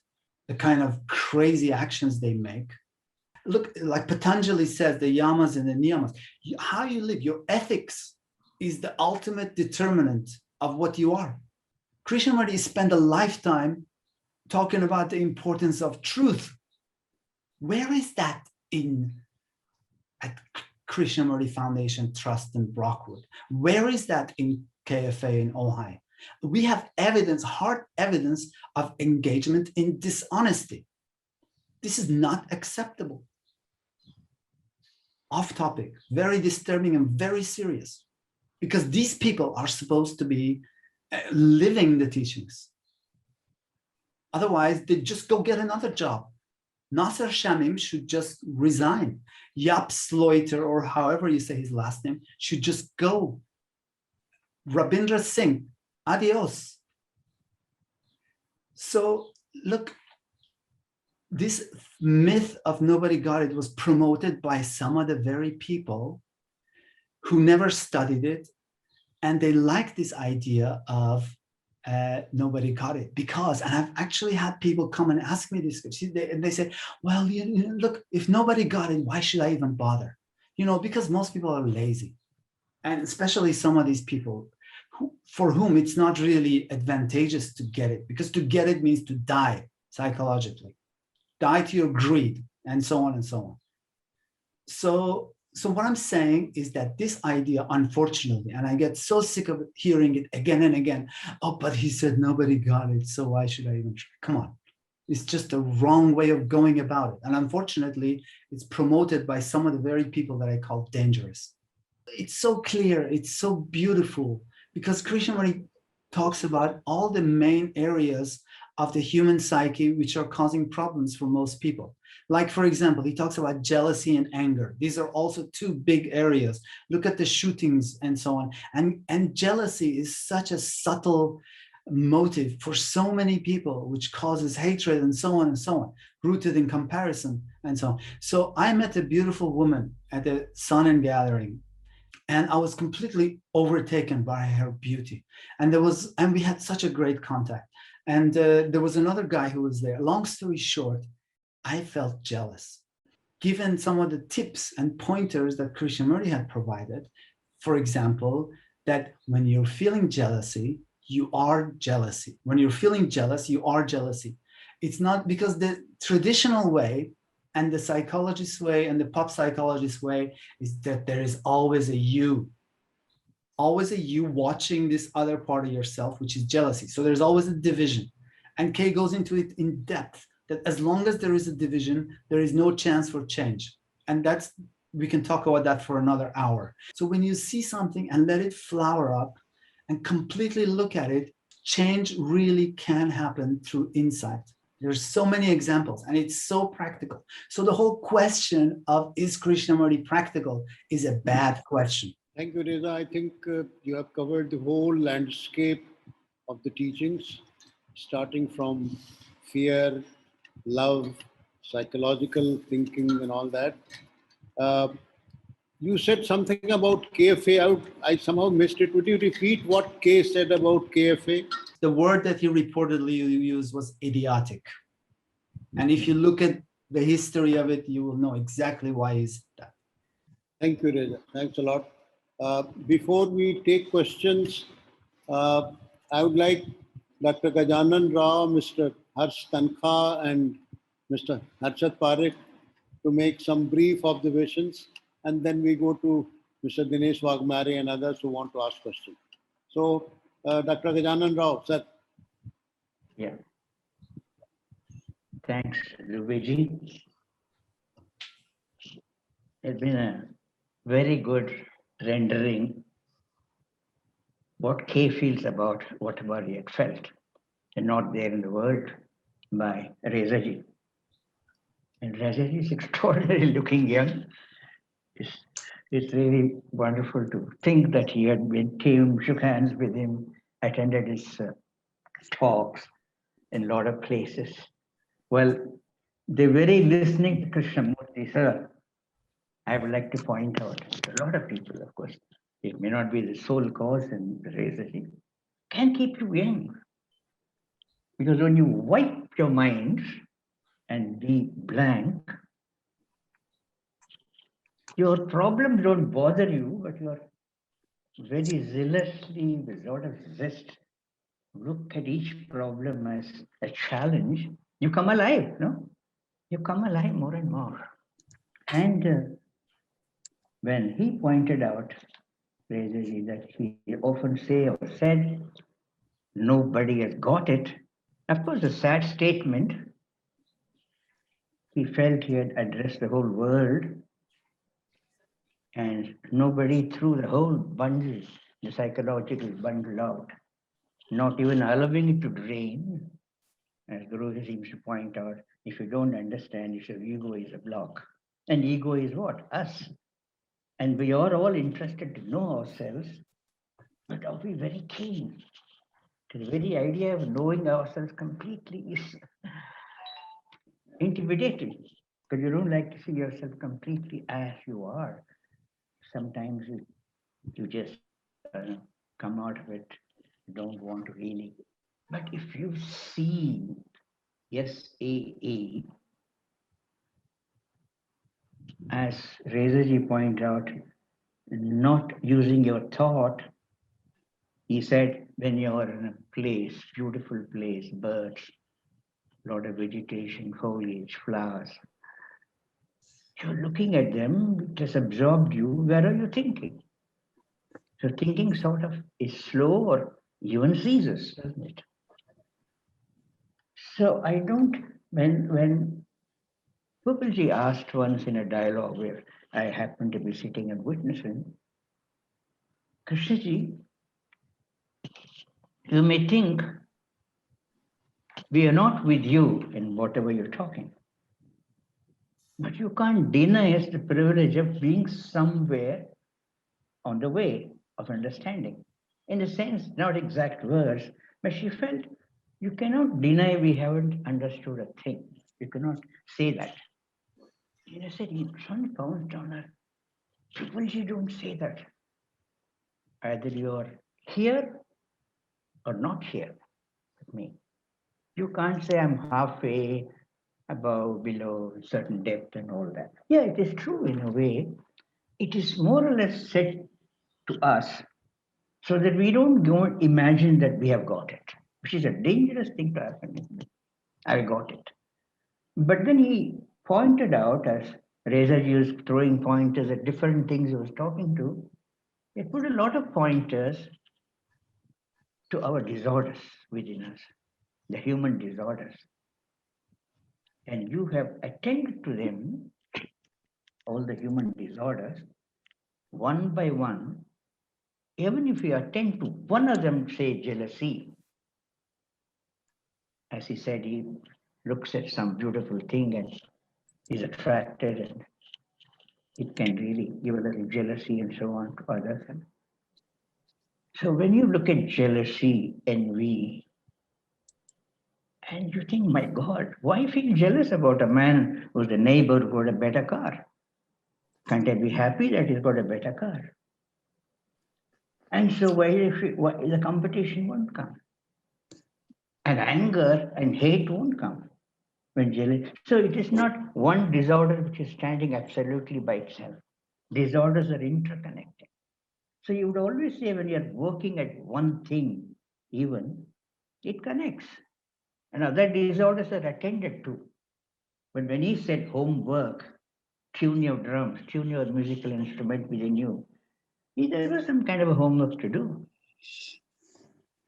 the kind of crazy actions they make. Look, like Patanjali says, the yamas and the niyamas, how you live, your ethics is the ultimate determinant of what you are. Krishnamurti spent a lifetime talking about the importance of truth. Where is that at Krishnamurti Foundation Trust in Brockwood? Where is that in KFA in Ojai? We have evidence, hard evidence of engagement in dishonesty. This is not acceptable. Off topic, very disturbing and very serious, because these people are supposed to be living the teachings. Otherwise, they just go get another job. Nasser Shamim should just resign. Yap Sloiter, or however you say his last name, should just go. Rabindra Singh, adios. So look, this myth of nobody got it was promoted by some of the very people who never studied it, and they like this idea of nobody got it because, and I've actually had people come and ask me this, and they say, well, look, if nobody got it, why should I even bother? Because most people are lazy. And especially some of these people for whom it's not really advantageous to get it, because to get it means to die psychologically, die to your greed, and so on and so on. So what I'm saying is that this idea, unfortunately, and I get so sick of hearing it again and again, oh, but he said nobody got it, so why should I even try? Come on. It's just a wrong way of going about it. And unfortunately, it's promoted by some of the very people that I call dangerous. It's so clear, it's so beautiful, because Krishnamurti talks about all the main areas of the human psyche which are causing problems for most people. Like, for example, he talks about jealousy and anger. These are also two big areas. Look at the shootings and so on. And jealousy is such a subtle motive for so many people, which causes hatred and so on, rooted in comparison and so on. So I met a beautiful woman at the Sonnen gathering, and I was completely overtaken by her beauty. And we had such a great contact. And there was another guy who was there. Long story short, I felt jealous. Given some of the tips and pointers that Krishnamurti had provided, for example, that when you're feeling jealousy, you are jealousy. When you're feeling jealous, you are jealousy. It's not because the traditional way and the psychologist's way and the pop psychologist's way is that there is always a you watching this other part of yourself, which is jealousy. So there's always a division. And Kay goes into it in depth, that as long as there is a division, there is no chance for change. And we can talk about that for another hour. So when you see something and let it flower up and completely look at it, change really can happen through insight. There's so many examples, and it's so practical. So the whole question of is Krishnamurti practical is a bad question. Thank you, Reza. I think you have covered the whole landscape of the teachings, starting from fear, love, psychological thinking, and all that. You said something about KFA. I somehow missed it. Would you repeat what K said about KFA? The word that he reportedly used was idiotic. And if you look at the history of it, you will know exactly why he said that. Thank you, Reza. Thanks a lot. Before we take questions, I would like Dr. Gajanan Rao, Mr. Harsh Tankha, and Mr. Harshad Parekh to make some brief observations, and then we go to Mr. Dinesh Wagmare and others who want to ask questions. So, Dr. Gajanan Rao, sir. Yeah. Thanks, Dubeyji. It's been a very good rendering what K feels about whatever he had felt and not there in the world by Reza ji. And Reza ji is extraordinary looking young. It's really wonderful to think that he had came, shook hands with him, attended his talks in a lot of places. Well, the very listening to Krishnamurti, sir, I would like to point out a lot of people, of course, it may not be the sole cause in the Reza ji, can keep you young. Because when you wipe your mind and be blank, your problems don't bother you, but you're very zealously, with a lot of zest, look at each problem as a challenge. You come alive, no? You come alive more and more. And when he pointed out, Reza ji, that he often say or said, nobody has got it. Of course, a sad statement. He felt he had addressed the whole world and nobody threw the whole bundle, the psychological bundle out, not even allowing it to drain. As Guru seems to point out, if you don't understand, if your ego is a block. And ego is what? Us. And we are all interested to know ourselves, but are we very keen? The very idea of knowing ourselves completely is intimidating, because you don't like to see yourself completely as you are. Sometimes you just come out of it, you don't want to really But if you see SAA, as Reza ji pointed out, not using your thought, he said, when you're in a place, beautiful place, birds, a lot of vegetation, foliage, flowers, you're looking at them, it has absorbed you, where are you thinking? So thinking sort of is slow or even ceases, doesn't it? So I don't, when Gopalji asked once in a dialogue where I happened to be sitting and witnessing, Krishnaji, you may think we are not with you in whatever you're talking, but you can't deny us the privilege of being somewhere on the way of understanding. In a sense, not exact words, but she felt you cannot deny we haven't understood a thing. You cannot say that. And I said, the sun pounced on her. People, you don't say that. Either you're here or not here with me. You can't say I'm halfway, above, below, certain depth and all that. Yeah, it is true in a way. It is more or less said to us so that we don't go and imagine that we have got it, which is a dangerous thing to happen. I got it. But then he pointed out, as Reza ji was throwing pointers at different things he was talking to, he put a lot of pointers to our disorders within us, the human disorders. And you have attended to them, all the human disorders, one by one. Even if you attend to one of them, say jealousy, as he said, he looks at some beautiful thing and is attracted, and it can really give a little jealousy and so on to others. So when you look at jealousy, envy, and you think, my God, why feel jealous about a man who's the neighbor who got a better car? Can't I be happy that he's got a better car? And so why the competition won't come? And anger and hate won't come when jealous. So it is not one disorder which is standing absolutely by itself. Disorders are interconnected. So you would always say when you're working at one thing, even, it connects. And other disorders are attended to. But when he said homework, tune your drums, tune your musical instrument within you, there was some kind of a homework to do.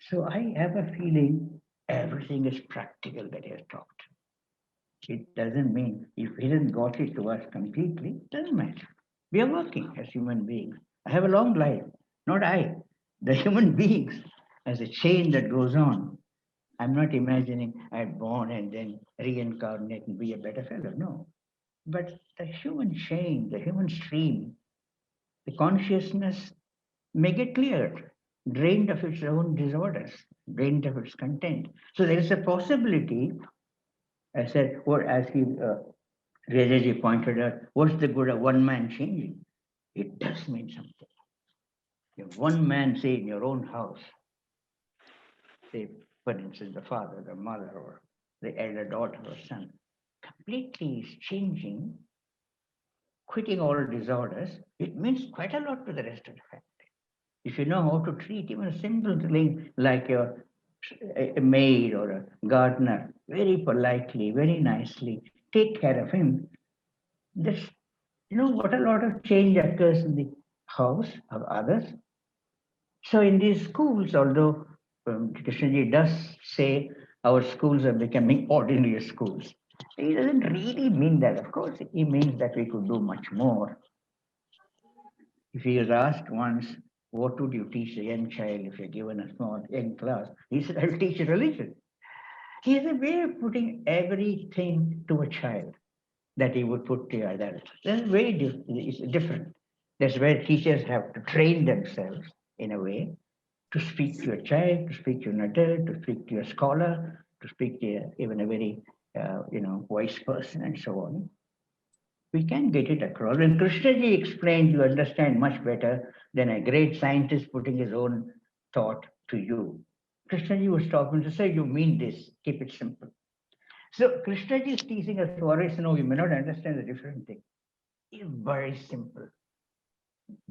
So I have a feeling everything is practical that he has talked. It doesn't mean if he didn't got it to us completely, it doesn't matter. We are working as human beings. I have a long life, not I, the human beings, as a chain that goes on. I'm not imagining I'm born and then reincarnate and be a better fellow. No. But the human chain, the human stream, the consciousness may get cleared, drained of its own disorders, drained of its content. So there is a possibility, I said, or as Reza ji pointed out, what's the good of one man changing? It does mean something. If one man, say, in your own house, say, for instance, the father, the mother, or the elder daughter or son, completely is changing, quitting all disorders, it means quite a lot to the rest of the family. If you know how to treat even a simple thing like a maid or a gardener, very politely, very nicely, take care of him, this, what a lot of change occurs in the house of others. So in these schools, although Krishnaji does say our schools are becoming ordinary schools, he doesn't really mean that. Of course, he means that we could do much more. If he was asked once, what would you teach a young child if you're given a small young class? He said, I'll teach religion. He has a way of putting everything to a child that he would put to adults. That's very different. That's where teachers have to train themselves in a way to speak to a child, to speak to an adult, to speak to a scholar, to speak to even a very wise person and so on. We can get it across. When Krishnaji explained, you understand much better than a great scientist putting his own thought to you. Krishnaji was talking to say, you mean this, keep it simple. So Krishnaji is teaching us, Warriors, no, you may not understand the different thing. It's very simple.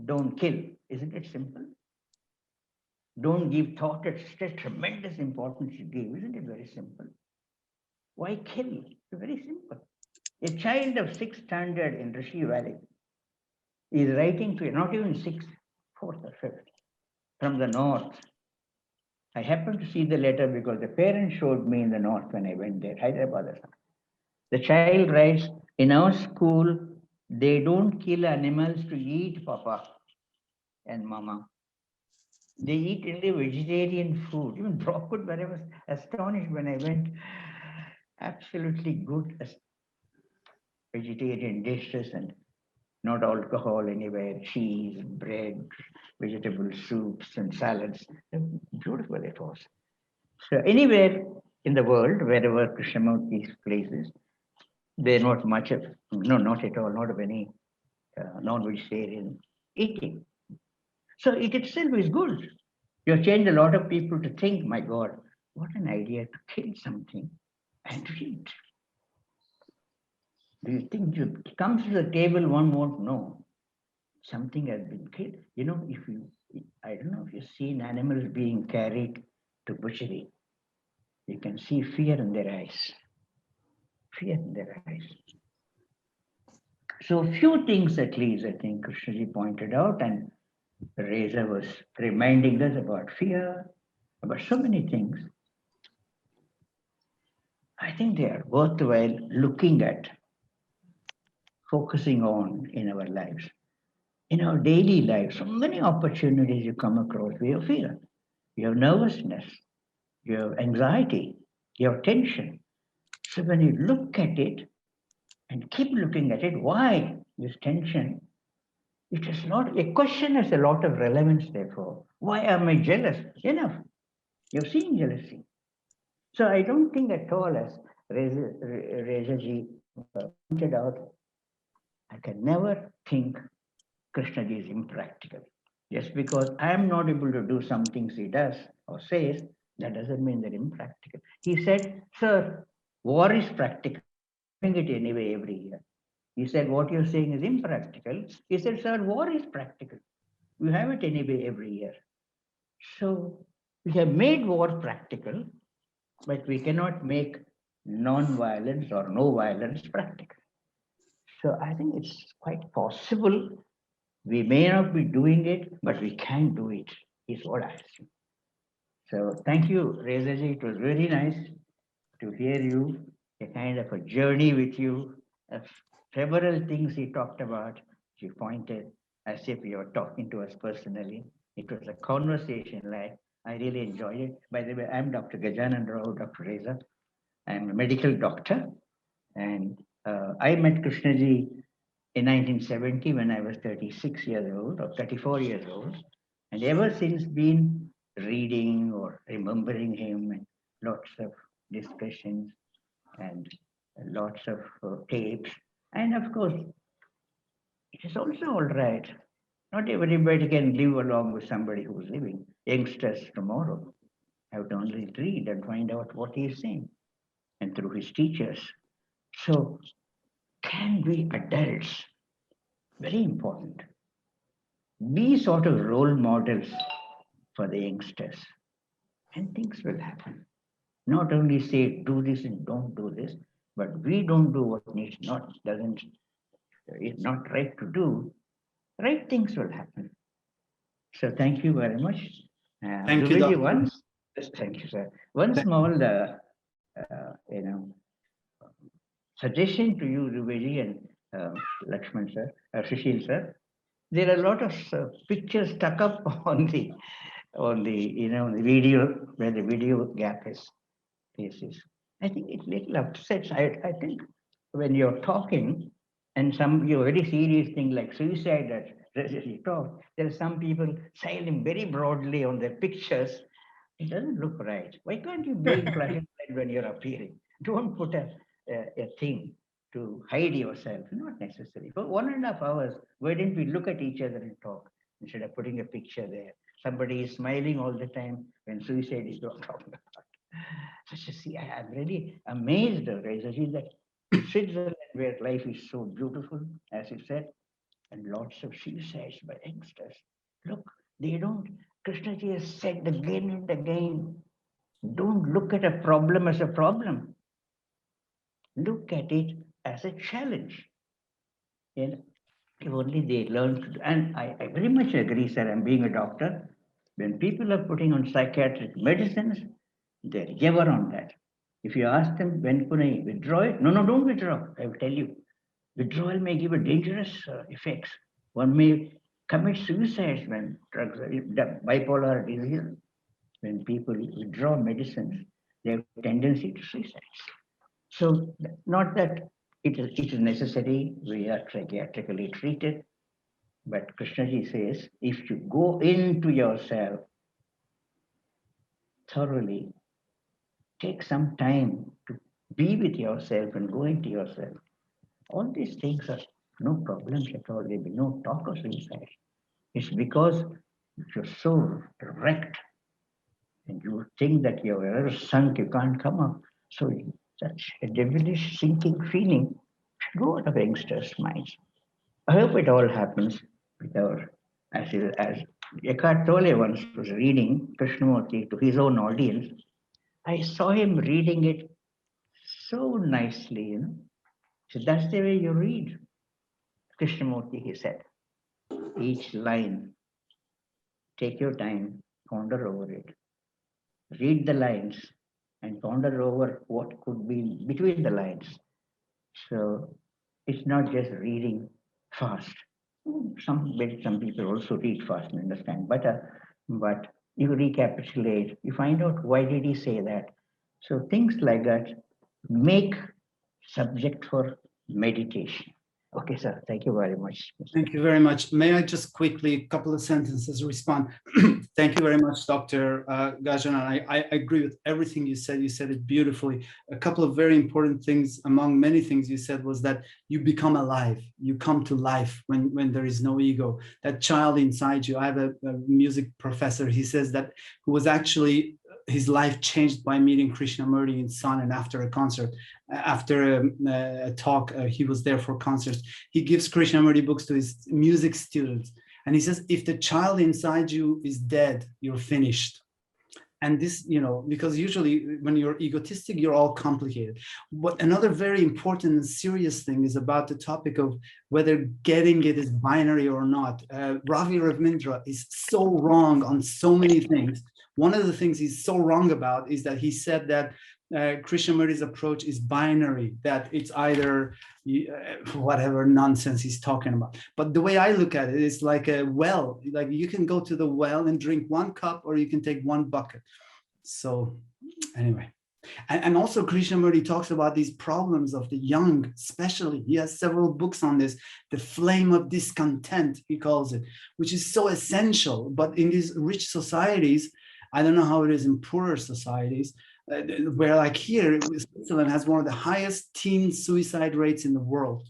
Don't kill. Isn't it simple? Don't give thought. It's a tremendous importance you give. Isn't it very simple? Why kill? It's very simple. A child of 6th standard in Rishi Valley is writing to, not even 6th, 4th or 5th, from the north. I happened to see the letter because the parents showed me in the north when I went there, Hyderabad. The child writes, in our school, they don't kill animals to eat, Papa and Mama. They eat only vegetarian food, even broccoli, but I was astonished when I went. Absolutely good vegetarian dishes and not alcohol anywhere, cheese, bread, vegetable soups and salads. Beautiful it was. So anywhere in the world, wherever Krishnamurti's places, they're not much of, no, not at all, not of any non-vegetarian eating. So it itself is good. You have changed a lot of people to think, my God, what an idea to kill something and eat. Do you think you come to the table, one won't know something has been killed? You know, if you, I don't know if you've seen animals being carried to butchery, you can see fear in their eyes. Fear in their eyes. So few things at least, I think Krishnaji pointed out, and Reza was reminding us about fear, about so many things. I think they are worthwhile looking at, focusing on in our lives. In our daily lives, so many opportunities you come across, you have fear, you have nervousness, you have anxiety, you have tension. So when you look at it and keep looking at it, why this tension? It is not, a question has a lot of relevance therefore. Why am I jealous? Enough. You've seen jealousy. So I don't think at all, as Reza ji pointed out, I can never think Krishnaji is impractical. Just because I am not able to do some things he does or says, that doesn't mean they're impractical. He said, sir, war is practical. I'm doing it anyway every year. He said, what you're saying is impractical. He said, sir, war is practical. We have it anyway every year. So we have made war practical, but we cannot make non-violence or no violence practical. So I think it's quite possible. We may not be doing it, but we can do it, is what I think. So thank you, Reza ji. It was very nice to hear you, a kind of a journey with you. Several things he talked about, he pointed as if you were talking to us personally. It was a conversation like, I really enjoyed it. By the way, I'm Dr. Gajanan Rao, Dr. Reza. I'm a medical doctor. And I met Krishnaji in 1970 when I was 36 years old or 34 years old. And ever since been reading or remembering him and lots of discussions and lots of tapes. And of course, it is also all right. Not everybody can live along with somebody who's living. Youngsters tomorrow have to only read and find out what he is saying and through his teachers. So can we adults, very important, be sort of role models for the youngsters and things will happen. Not only say do this and don't do this, but we don't do what needs not, doesn't, is not right to do, right things will happen. So thank you very much. Thank you, Doctor. Once, thank you, sir. One small, suggestion to you, Dubeyji and Lakshman sir, Sushil sir. There are a lot of pictures stuck up on the the video where the video gap is faces. I think it little upsets. I think when you're talking and you're very serious thing like suicide that you talk, there are some people sailing very broadly on their pictures. It doesn't look right. Why can't you be in flashing light when you're appearing? Don't put a thing to hide yourself. Not necessary. For 1.5 hours, why didn't we look at each other and talk instead of putting a picture there? somebody is smiling all the time when suicide is not talking about. So you see, I'm really amazed, Reza ji, that Switzerland, where life is so beautiful, as you said, and lots of suicides by youngsters. Look, they don't, Krishnaji has said again and again, don't look at a problem as a problem. Look at it as a challenge. And if only they learn, and I very much agree, sir, I'm being a doctor. When people are putting on psychiatric medicines, they're ever on that. If you ask them, when can I withdraw it? No, no, don't withdraw. I will tell you. Withdrawal may give a dangerous effects. One may commit suicide when drugs, bipolar disease, when people withdraw medicines, they have tendency to suicide. So not that it is necessary, we are psychiatrically treated, but Krishnaji says, if you go into yourself thoroughly, take some time to be with yourself and go into yourself. All these things are no problems at all. There will be no talk of suicide. It's because you're so wrecked and you think that you're ever sunk, you can't come up. So such a devilish sinking feeling should go out of youngsters' minds. I hope it all happens with our, as Eckhart Tolle once was reading Krishnamurti to his own audience. I saw him reading it so nicely, you know. So that's the way you read Krishnamurti, he said. Each line, take your time, ponder over it. Read the lines and ponder over what could be between the lines. So it's not just reading fast. Some people also read fast and understand better, but you recapitulate, you find out why did he say that. So things like that make subject for meditation. Okay, sir. Thank you very much. Thank you very much. May I just quickly, a couple of sentences respond? Thank you very much, Dr. Gajanan. I agree with everything you said. You said it beautifully. A couple of very important things among many things you said was that you become alive. You come to life when there is no ego. That child inside you. I have a music professor. He says that who was actually his life changed by meeting Krishnamurti in Sun, and after a concert, after a talk, he was there for concerts. He gives Krishnamurti books to his music students. And he says, if the child inside you is dead, you're finished. And this, you know, because usually when you're egotistic, you're all complicated. But another very important and serious thing is about the topic of whether getting it is binary or not. Ravi Ravindra is so wrong on so many things. One of the things he's so wrong about is that he said that Krishnamurti's approach is binary, that it's either whatever nonsense he's talking about. But the way I look at it is like a well, like you can go to the well and drink one cup or you can take one bucket. So anyway, and also Krishnamurti talks about these problems of the young, especially. He has several books on this, the flame of discontent, he calls it, which is so essential. But in these rich societies, I don't know how it is in poorer societies, where like here, Switzerland has one of the highest teen suicide rates in the world.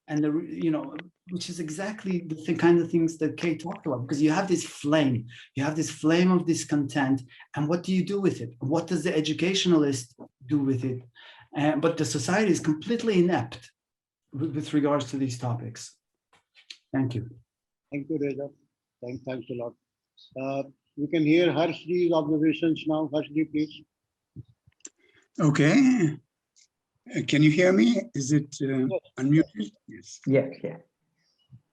And, you know, which is exactly the kind of things that Kay talked about, because you have this flame of discontent. And what do you do with it? What does the educationalist do with it? But the society is completely inept with regards to these topics. Thank you. Thank you, Reza. Thanks a lot. We can hear Harsh's observations now. Harshji, please. Okay. Can you hear me? Is it unmuted? Yes. Yes, yeah.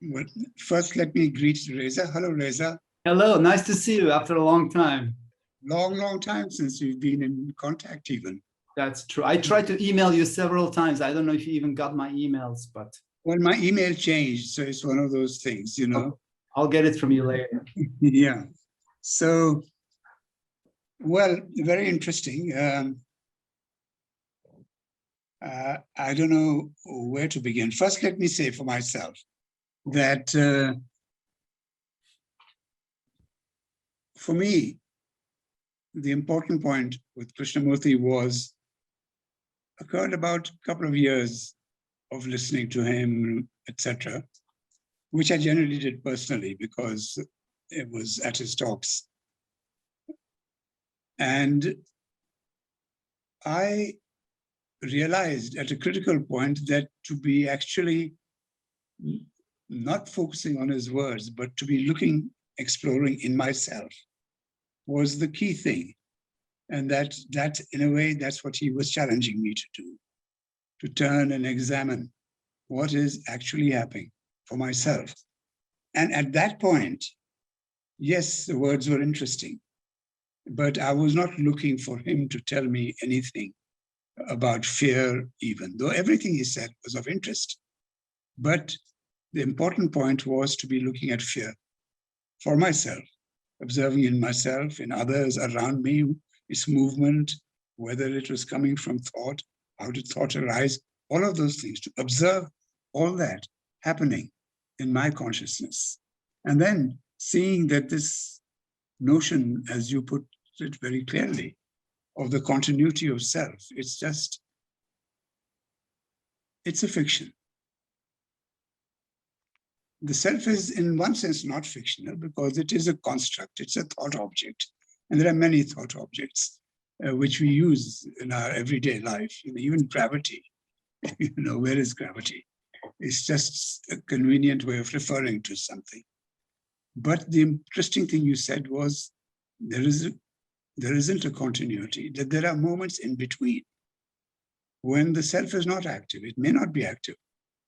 Well, first, let me greet Reza. Hello, Reza. Hello, nice to see you after a long time. Long time since we've been in contact even. That's true. I tried to email you several times. I don't know if you even got my emails, but. Well, my email changed, so it's one of those things, you know. I'll get it from you later. Yeah. So, well, very interesting. I don't know where to begin. First, let me say for myself that for me, the important point with Krishnamurti occurred about a couple of years of listening to him, etc., which I generally did personally because it was at his talks. And I realized at a critical point that to be actually not focusing on his words, but to be looking, exploring in myself was the key thing. And that in a way, that's what he was challenging me to do, to turn and examine what is actually happening for myself. And at that point, yes, the words were interesting, but I was not looking for him to tell me anything about fear even, though everything he said was of interest. But the important point was to be looking at fear for myself, observing in myself, in others around me, its movement, whether it was coming from thought, how did thought arise, all of those things, to observe all that happening in my consciousness. And then seeing that this notion, as you put it very clearly, of the continuity of self, it's a fiction. The self is in one sense not fictional because it is a construct, it's a thought object. And there are many thought objects which we use in our everyday life, even gravity. Where is gravity? It's just a convenient way of referring to something. But the interesting thing you said was there isn't a continuity, that there are moments in between when the self is not active. It may not be active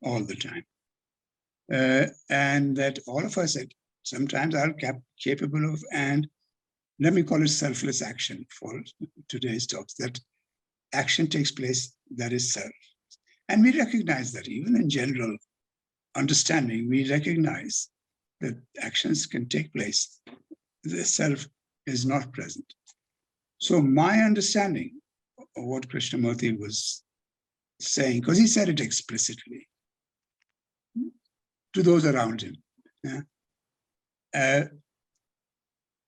all the time. And that all of us sometimes are capable of, and let me call it selfless action for today's talks, that action takes place that is self. And we recognize that even in general understanding, we recognize that actions can take place. The self is not present. So my understanding of what Krishnamurti was saying, because he said it explicitly to those around him,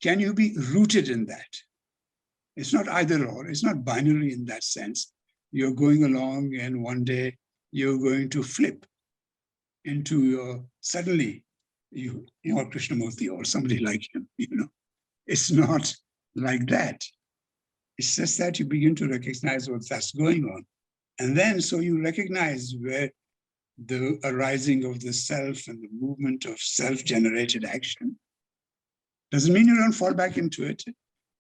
can you be rooted in that? It's not either or, it's not binary in that sense. You're going along and one day you're going to flip into suddenly you are Krishnamurti or somebody like him, It's not like that. It's just that you begin to recognize what's going on. And then so you recognize where the arising of the self and the movement of self-generated action. Doesn't mean you don't fall back into it,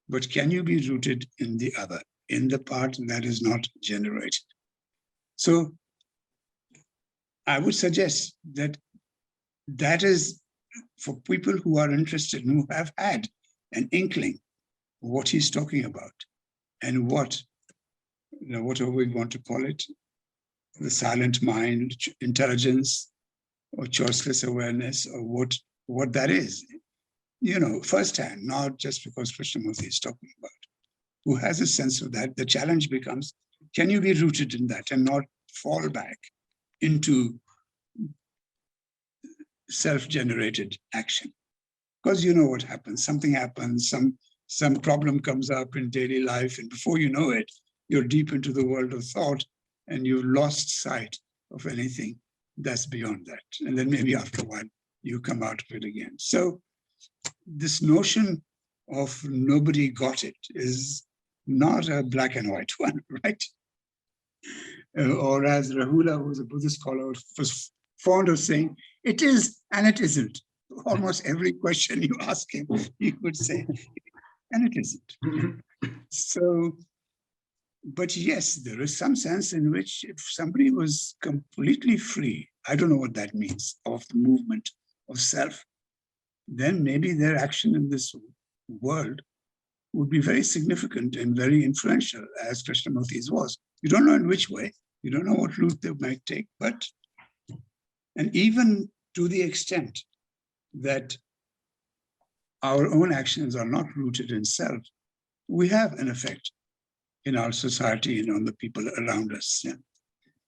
but can you be rooted in the other, in the part that is not generated? So I would suggest that is for people who are interested, who have had an inkling of what he's talking about and whatever we want to call it, the silent mind, intelligence, or choiceless awareness, or what that is, firsthand, not just because Krishnamurti is talking about. Who has a sense of that? The challenge becomes, can you be rooted in that and not fall back into self-generated action? Because you know what happens. Something happens, some problem comes up in daily life, and before you know it, you're deep into the world of thought, and you've lost sight of anything that's beyond that. And then maybe after a while, you come out of it again. So this notion of nobody got it is not a black and white one, right? Or as Rahula, who's a Buddhist scholar, was fond of saying, it is and it isn't. Almost every question you ask him, he would say, and it isn't. So, but yes, there is some sense in which if somebody was completely free, I don't know what that means, of the movement of self, then maybe their action in this world would be very significant and very influential, as Krishnamurti's was. You don't know in which way, you don't know what route they might take, but, and even to the extent that our own actions are not rooted in self, we have an effect in our society and on the people around us. Yeah.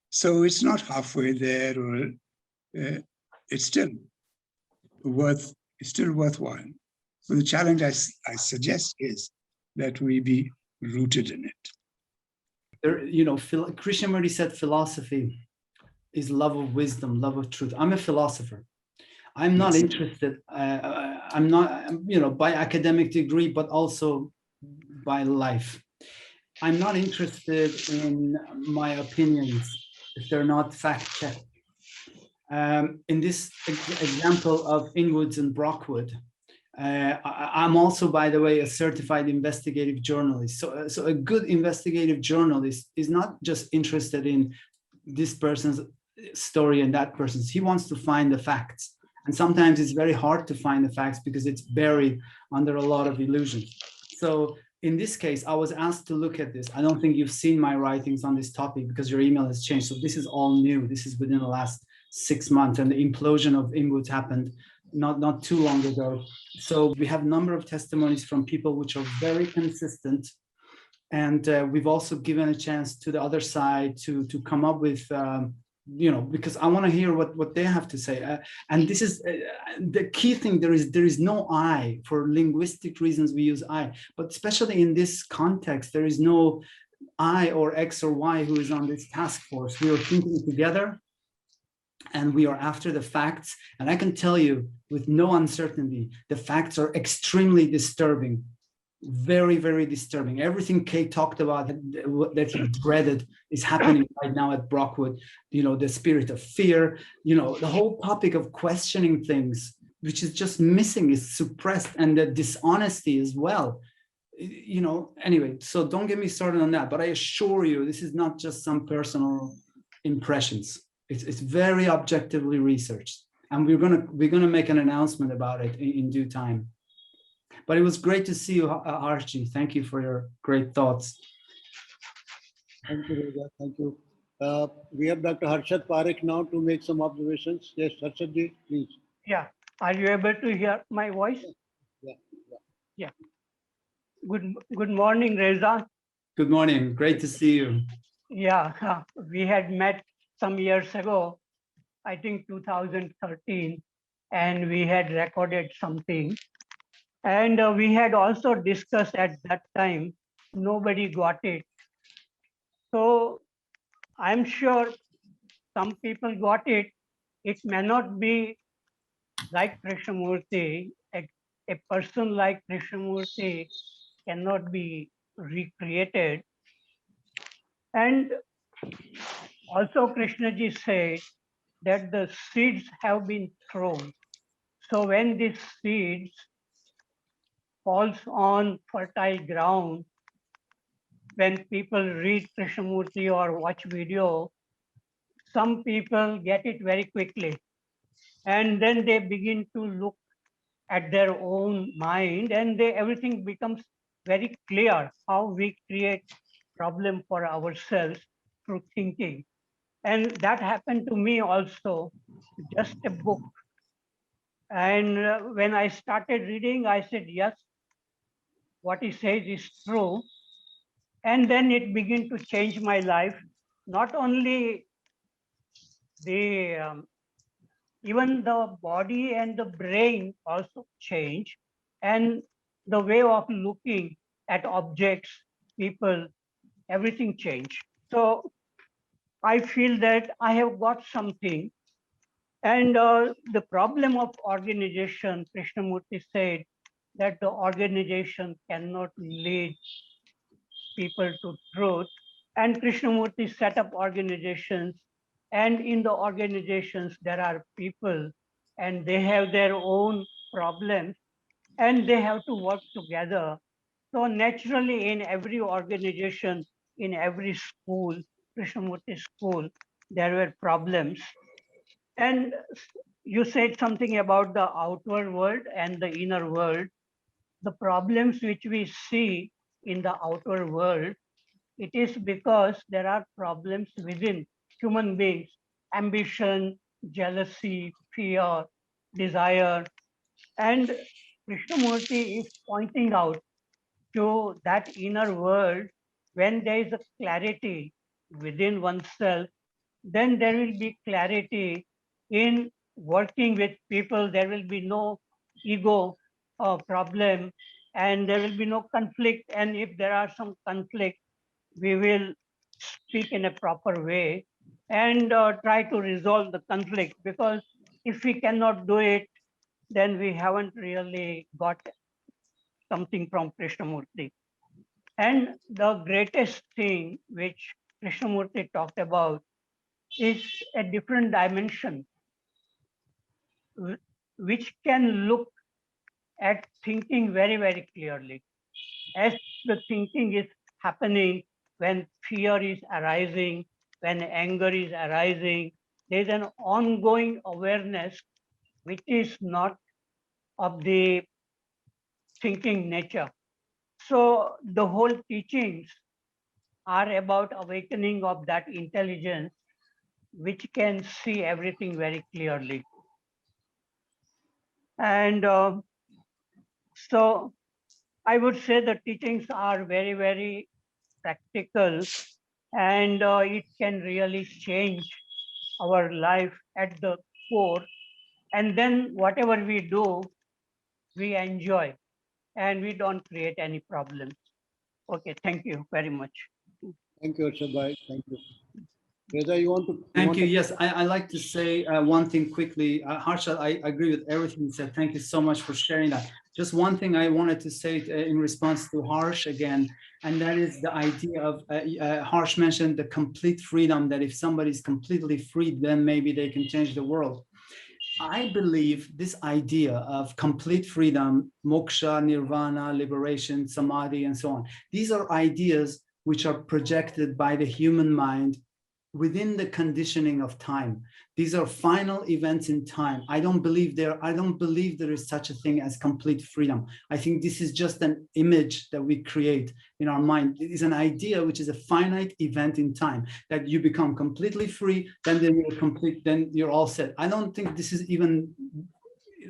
So it's not halfway there, or it's still worthwhile. So the challenge I suggest is that we be rooted in it. Krishnamurti said philosophy is love of wisdom, love of truth. I'm a philosopher. I'm not interested. I'm not, you know, by academic degree, but also by life. I'm not interested in my opinions if they're not fact-checked. In this example of Inwoods and Brockwood, I'm also, by the way, a certified investigative journalist. So a good investigative journalist is not just interested in this person's story and that person's. He wants to find the facts. And sometimes it's very hard to find the facts because it's buried under a lot of illusions. So in this case, I was asked to look at this. I don't think you've seen my writings on this topic because your email has changed. So this is all new. This is within the last 6 months, and the implosion of Inwoods happened not too long ago. So we have a number of testimonies from people which are very consistent. And we've also given a chance to the other side to come up with, you know, because I want to hear what they have to say. And this is the key thing. There is no I. For linguistic reasons, we use I. But especially in this context, there is no I or X or Y who is on this task force. We are thinking together, and we are after the facts. And I can tell you with no uncertainty, the facts are extremely disturbing, very, very disturbing. Everything Kate talked about that he dreaded is happening right now at Brockwood. You know, the spirit of fear, you know, the whole topic of questioning things, which is just missing, is suppressed, and the dishonesty as well. You know, anyway, so don't get me started on that, but I assure you, this is not just some personal impressions. It's very objectively researched, and we're gonna make an announcement about it in due time. But it was great to see you, Harshad. Thank you for your great thoughts. Thank you, Reza. Thank you. We have Dr. Harshad Parekh now to make some observations. Yes, Harshad ji, please. Yeah. Are you able to hear my voice? Yeah. Good morning, Reza. Good morning. Great to see you. Yeah, we had met some years ago, I think 2013, and we had recorded something. And we had also discussed at that time, nobody got it. So I'm sure some people got it. It may not be like Krishnamurti. A person like Krishnamurti cannot be recreated. And also Krishnaji said that the seeds have been thrown. So when these seeds falls on fertile ground, when people read Krishnamurti or watch video, some people get it very quickly. And then they begin to look at their own mind, and everything becomes very clear how we create problem for ourselves through thinking. And that happened to me also, just a book. And when I started reading, I said, yes, what he says is true. And then it began to change my life. Not only even the body and the brain also change, and the way of looking at objects, people, everything changed. So I feel that I have got something. And the problem of organization, Krishnamurti said that the organization cannot lead people to truth. And Krishnamurti set up organizations, and in the organizations there are people, and they have their own problems, and they have to work together. So naturally, in every organization, in every school, Krishnamurti school, there were problems. And you said something about the outward world and the inner world. The problems which we see in the outer world, it is because there are problems within human beings: ambition, jealousy, fear, desire. And Krishnamurti is pointing out to that inner world. When there is a clarity within oneself, then there will be clarity in working with people. There will be no ego problem, and there will be no conflict. And if there are some conflict, we will speak in a proper way and try to resolve the conflict. Because if we cannot do it, then we haven't really got something from Krishnamurti. And the greatest thing which Krishnamurti talked about is a different dimension which can look at thinking very, very clearly. As the thinking is happening when fear is arising, when anger is arising, there's an ongoing awareness which is not of the thinking nature. So the whole teachings are about awakening of that intelligence which can see everything very clearly. And so I would say the teachings are very, very practical, and it can really change our life at the core. And then whatever we do, we enjoy and we don't create any problems. Okay, thank you very much. Thank you, Harshad bhai. Thank you. Reza, you want to? Thank you. Yes, I like to say one thing quickly. Harshad, I agree with everything you said. Thank you so much for sharing that. Just one thing I wanted to say in response to Harsh again, and that is the idea of, Harsh mentioned the complete freedom, that if somebody is completely free, then maybe they can change the world. I believe this idea of complete freedom, moksha, nirvana, liberation, samadhi, and so on, these are ideas which are projected by the human mind within the conditioning of time. These are final events in time. I don't believe there is such a thing as complete freedom. I think this is just an image that we create in our mind. It is an idea which is a finite event in time, that you become completely free, then you're complete, then you're all set. I don't think this is even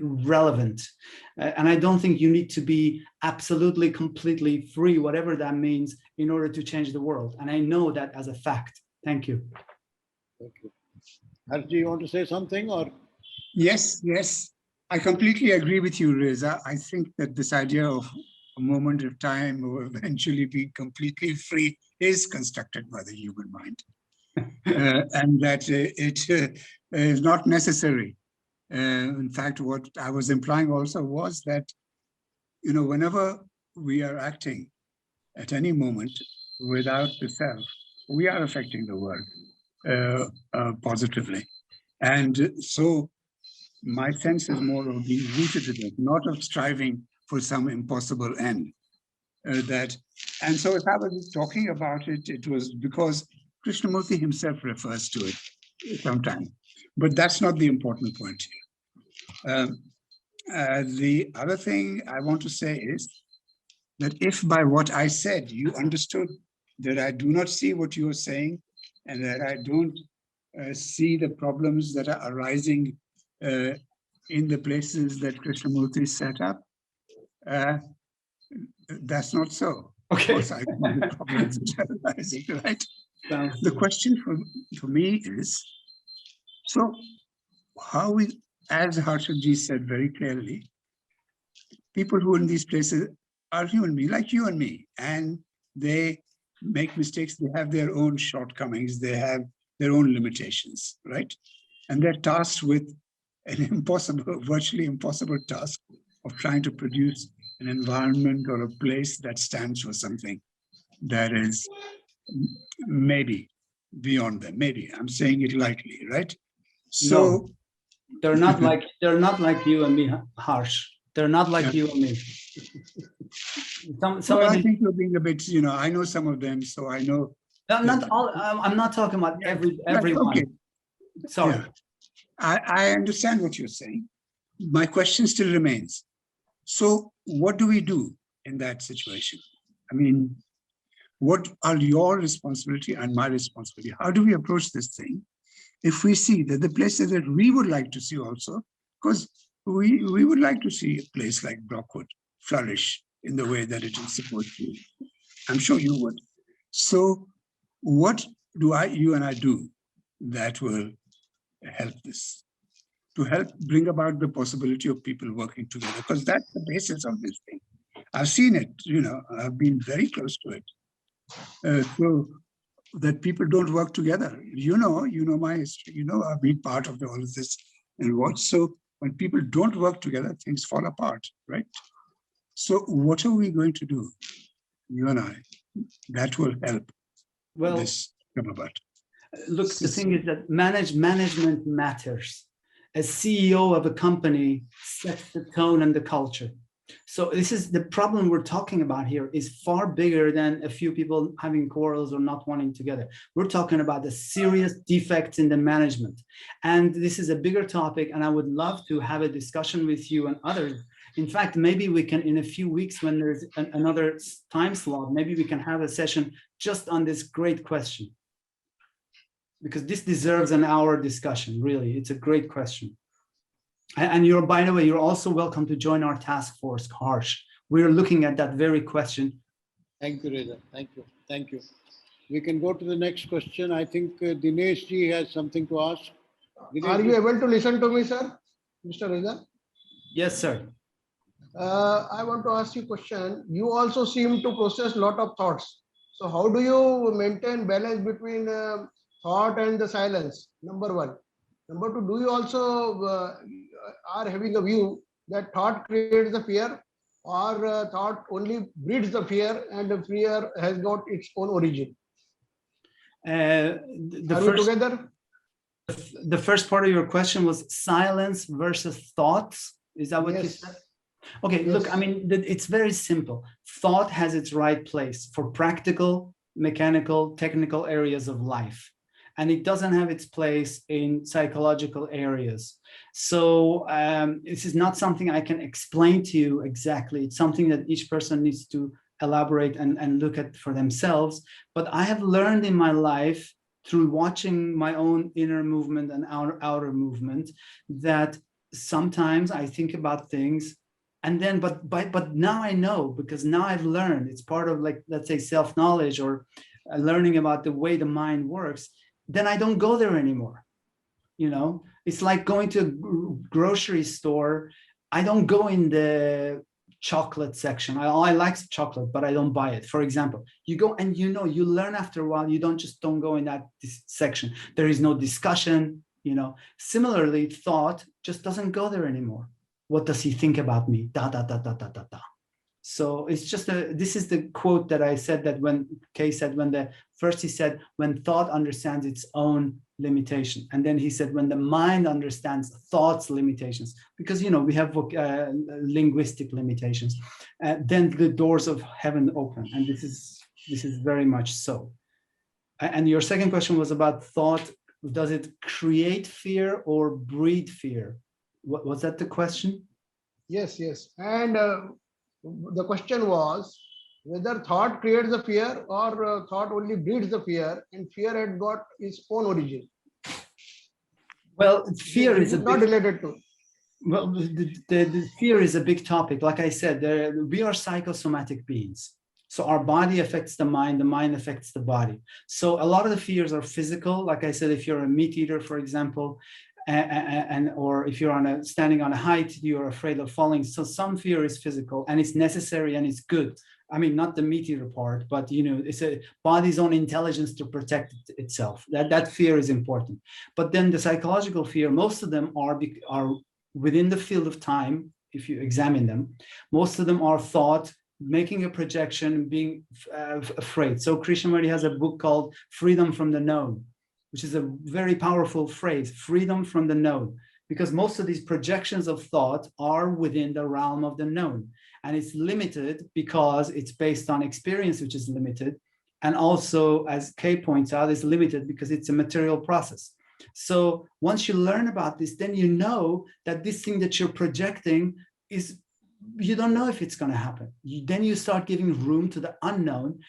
relevant. And I don't think you need to be absolutely, completely free, whatever that means, in order to change the world. And I know that as a fact. Thank you. Thank you. Harshad, you want to say something or? Yes, yes. I completely agree with you, Reza. I think that this idea of a moment of time or eventually being completely free is constructed by the human mind. And that it is not necessary. In fact, what I was implying also was that, whenever we are acting at any moment without the self, we are affecting the world positively. And so my sense is more of being rooted in it, not of striving for some impossible end. And so if I was talking about it, it was because Krishnamurti himself refers to it sometimes. But that's not the important point here. The other thing I want to say is that if by what I said you understood that I do not see what you are saying and that I don't see the problems that are arising in the places that Krishnamurti set up, that's not so. Okay. Of course, I see the problems that are arising, right? The question for me is, so how we, as Harshadji said very clearly, people who are in these places are human beings like you and me, and they make mistakes, they have their own shortcomings, they have their own limitations, right? And they're tasked with an impossible, virtually impossible task of trying to produce an environment or a place that stands for something that is maybe beyond them. Maybe, I'm saying it lightly, right? So no, they're not like you and me, Harsh. They're not like you and me. I think you're being a bit, I know some of them, so I know. Not all. I'm not talking about everyone. Okay. Sorry. Yeah. I understand what you're saying. My question still remains. So what do we do in that situation? I mean, what are your responsibility and my responsibility? How do we approach this thing if we see that the places that we would like to see also, because we would like to see a place like Gorakhpur flourish in the way that it is supposed to. I'm sure you would. So what do you and I do that will help this? To help bring about the possibility of people working together, because that's the basis of this thing. I've seen it, I've been very close to it. So that people don't work together. You know my history, I've been part of all of this and what. So When people don't work together, things fall apart, right? So what are we going to do, you and I, that will help this come about? Look, the thing is that management matters. A CEO of a company sets the tone and the culture. So this is the problem we're talking about here is far bigger than a few people having quarrels or not wanting together. We're talking about the serious defects in the management. And this is a bigger topic, and I would love to have a discussion with you and others. In fact, maybe we can, in a few weeks when there's another time slot, maybe we can have a session just on this great question. Because this deserves an hour discussion, really. It's a great question. And you're, by the way, you're also welcome to join our task force, Harsh. We're looking at that very question. Thank you, Reza. Thank you. Thank you. We can go to the next question. I think Dinesh ji has something to ask. Dinesh Are you able to listen to me, sir? Mr. Reza? Yes, sir. I want to ask you a question. You also seem to process a lot of thoughts. So how do you maintain balance between thought and the silence? Number one. Number two, do you also are having a view that thought creates the fear, or thought only breeds the fear and the fear has got its own origin? Are we together? The first part of your question was silence versus thoughts. Is that what you said? Okay, look, I mean, it's very simple. Thought has its right place for practical, mechanical, technical areas of life. And it doesn't have its place in psychological areas. So this is not something I can explain to you exactly. It's something that each person needs to elaborate and look at for themselves. But I have learned in my life through watching my own inner movement and outer movement that sometimes I think about things and then, but now I know, because now I've learned, it's part of, like, let's say, self-knowledge or learning about the way the mind works. Then I don't go there anymore. You know, it's like going to a grocery store. I don't go in the chocolate section. I like chocolate, but I don't buy it. For example, you go and you learn after a while, you don't go in that section. There is no discussion, you know. Similarly, thought just doesn't go there anymore. What does he think about me? Da, da, da, da, da, da, da. So it's just this is the quote that I said, that when Kay said, he said, when thought understands its own limitation. And then he said, when the mind understands thought's limitations, because, you know, we have linguistic limitations, then the doors of heaven open. And this is very much so. And your second question was about thought. Does it create fear or breed fear? What was that the question? Yes. And the question was whether thought creates the fear or thought only breeds the fear, and fear had got its own origin. Well, fear is not related to. Well, the fear is a big topic. Like I said, we are psychosomatic beings. So our body affects the mind affects the body. So a lot of the fears are physical. Like I said, if you're a meat eater, for example, or if you're standing on a height, you're afraid of falling. So some fear is physical, and it's necessary and it's good. I mean, not the meat eater part, but, you know, it's a body's own intelligence to protect itself. That fear is important. But then the psychological fear, most of them are within the field of time. If you examine them, most of them are thought, making a projection, being afraid. So Krishnamurti has a book called Freedom from the Known, which is a very powerful phrase, freedom from the known, because most of these projections of thought are within the realm of the known. And it's limited because it's based on experience, which is limited. And also, as Kay points out, it's limited because it's a material process. So once you learn about this, then you know that this thing that you're projecting is, you don't know if it's going to happen. Then you start giving room to the unknown.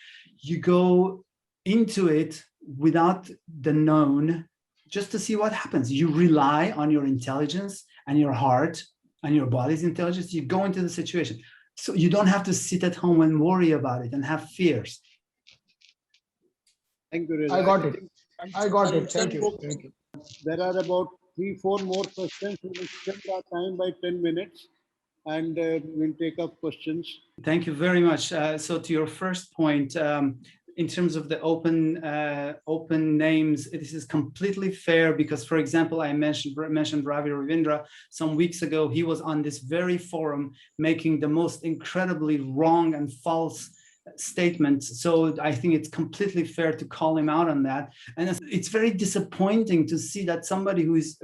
You go into it without the known, just to see what happens. You rely on your intelligence and your heart and your body's intelligence. You go into the situation. So you don't have to sit at home and worry about it and have fears. Thank you, Reza. I got it. Thank you. There are about 3-4 more questions. We will extend our time by 10 minutes and we'll take up questions. Thank you very much. So to your first point, in terms of the open names, this is completely fair because, for example, I mentioned Ravi Ravindra some weeks ago. He was on this very forum making the most incredibly wrong and false statements. So I think it's completely fair to call him out on that. And it's very disappointing to see that somebody who is,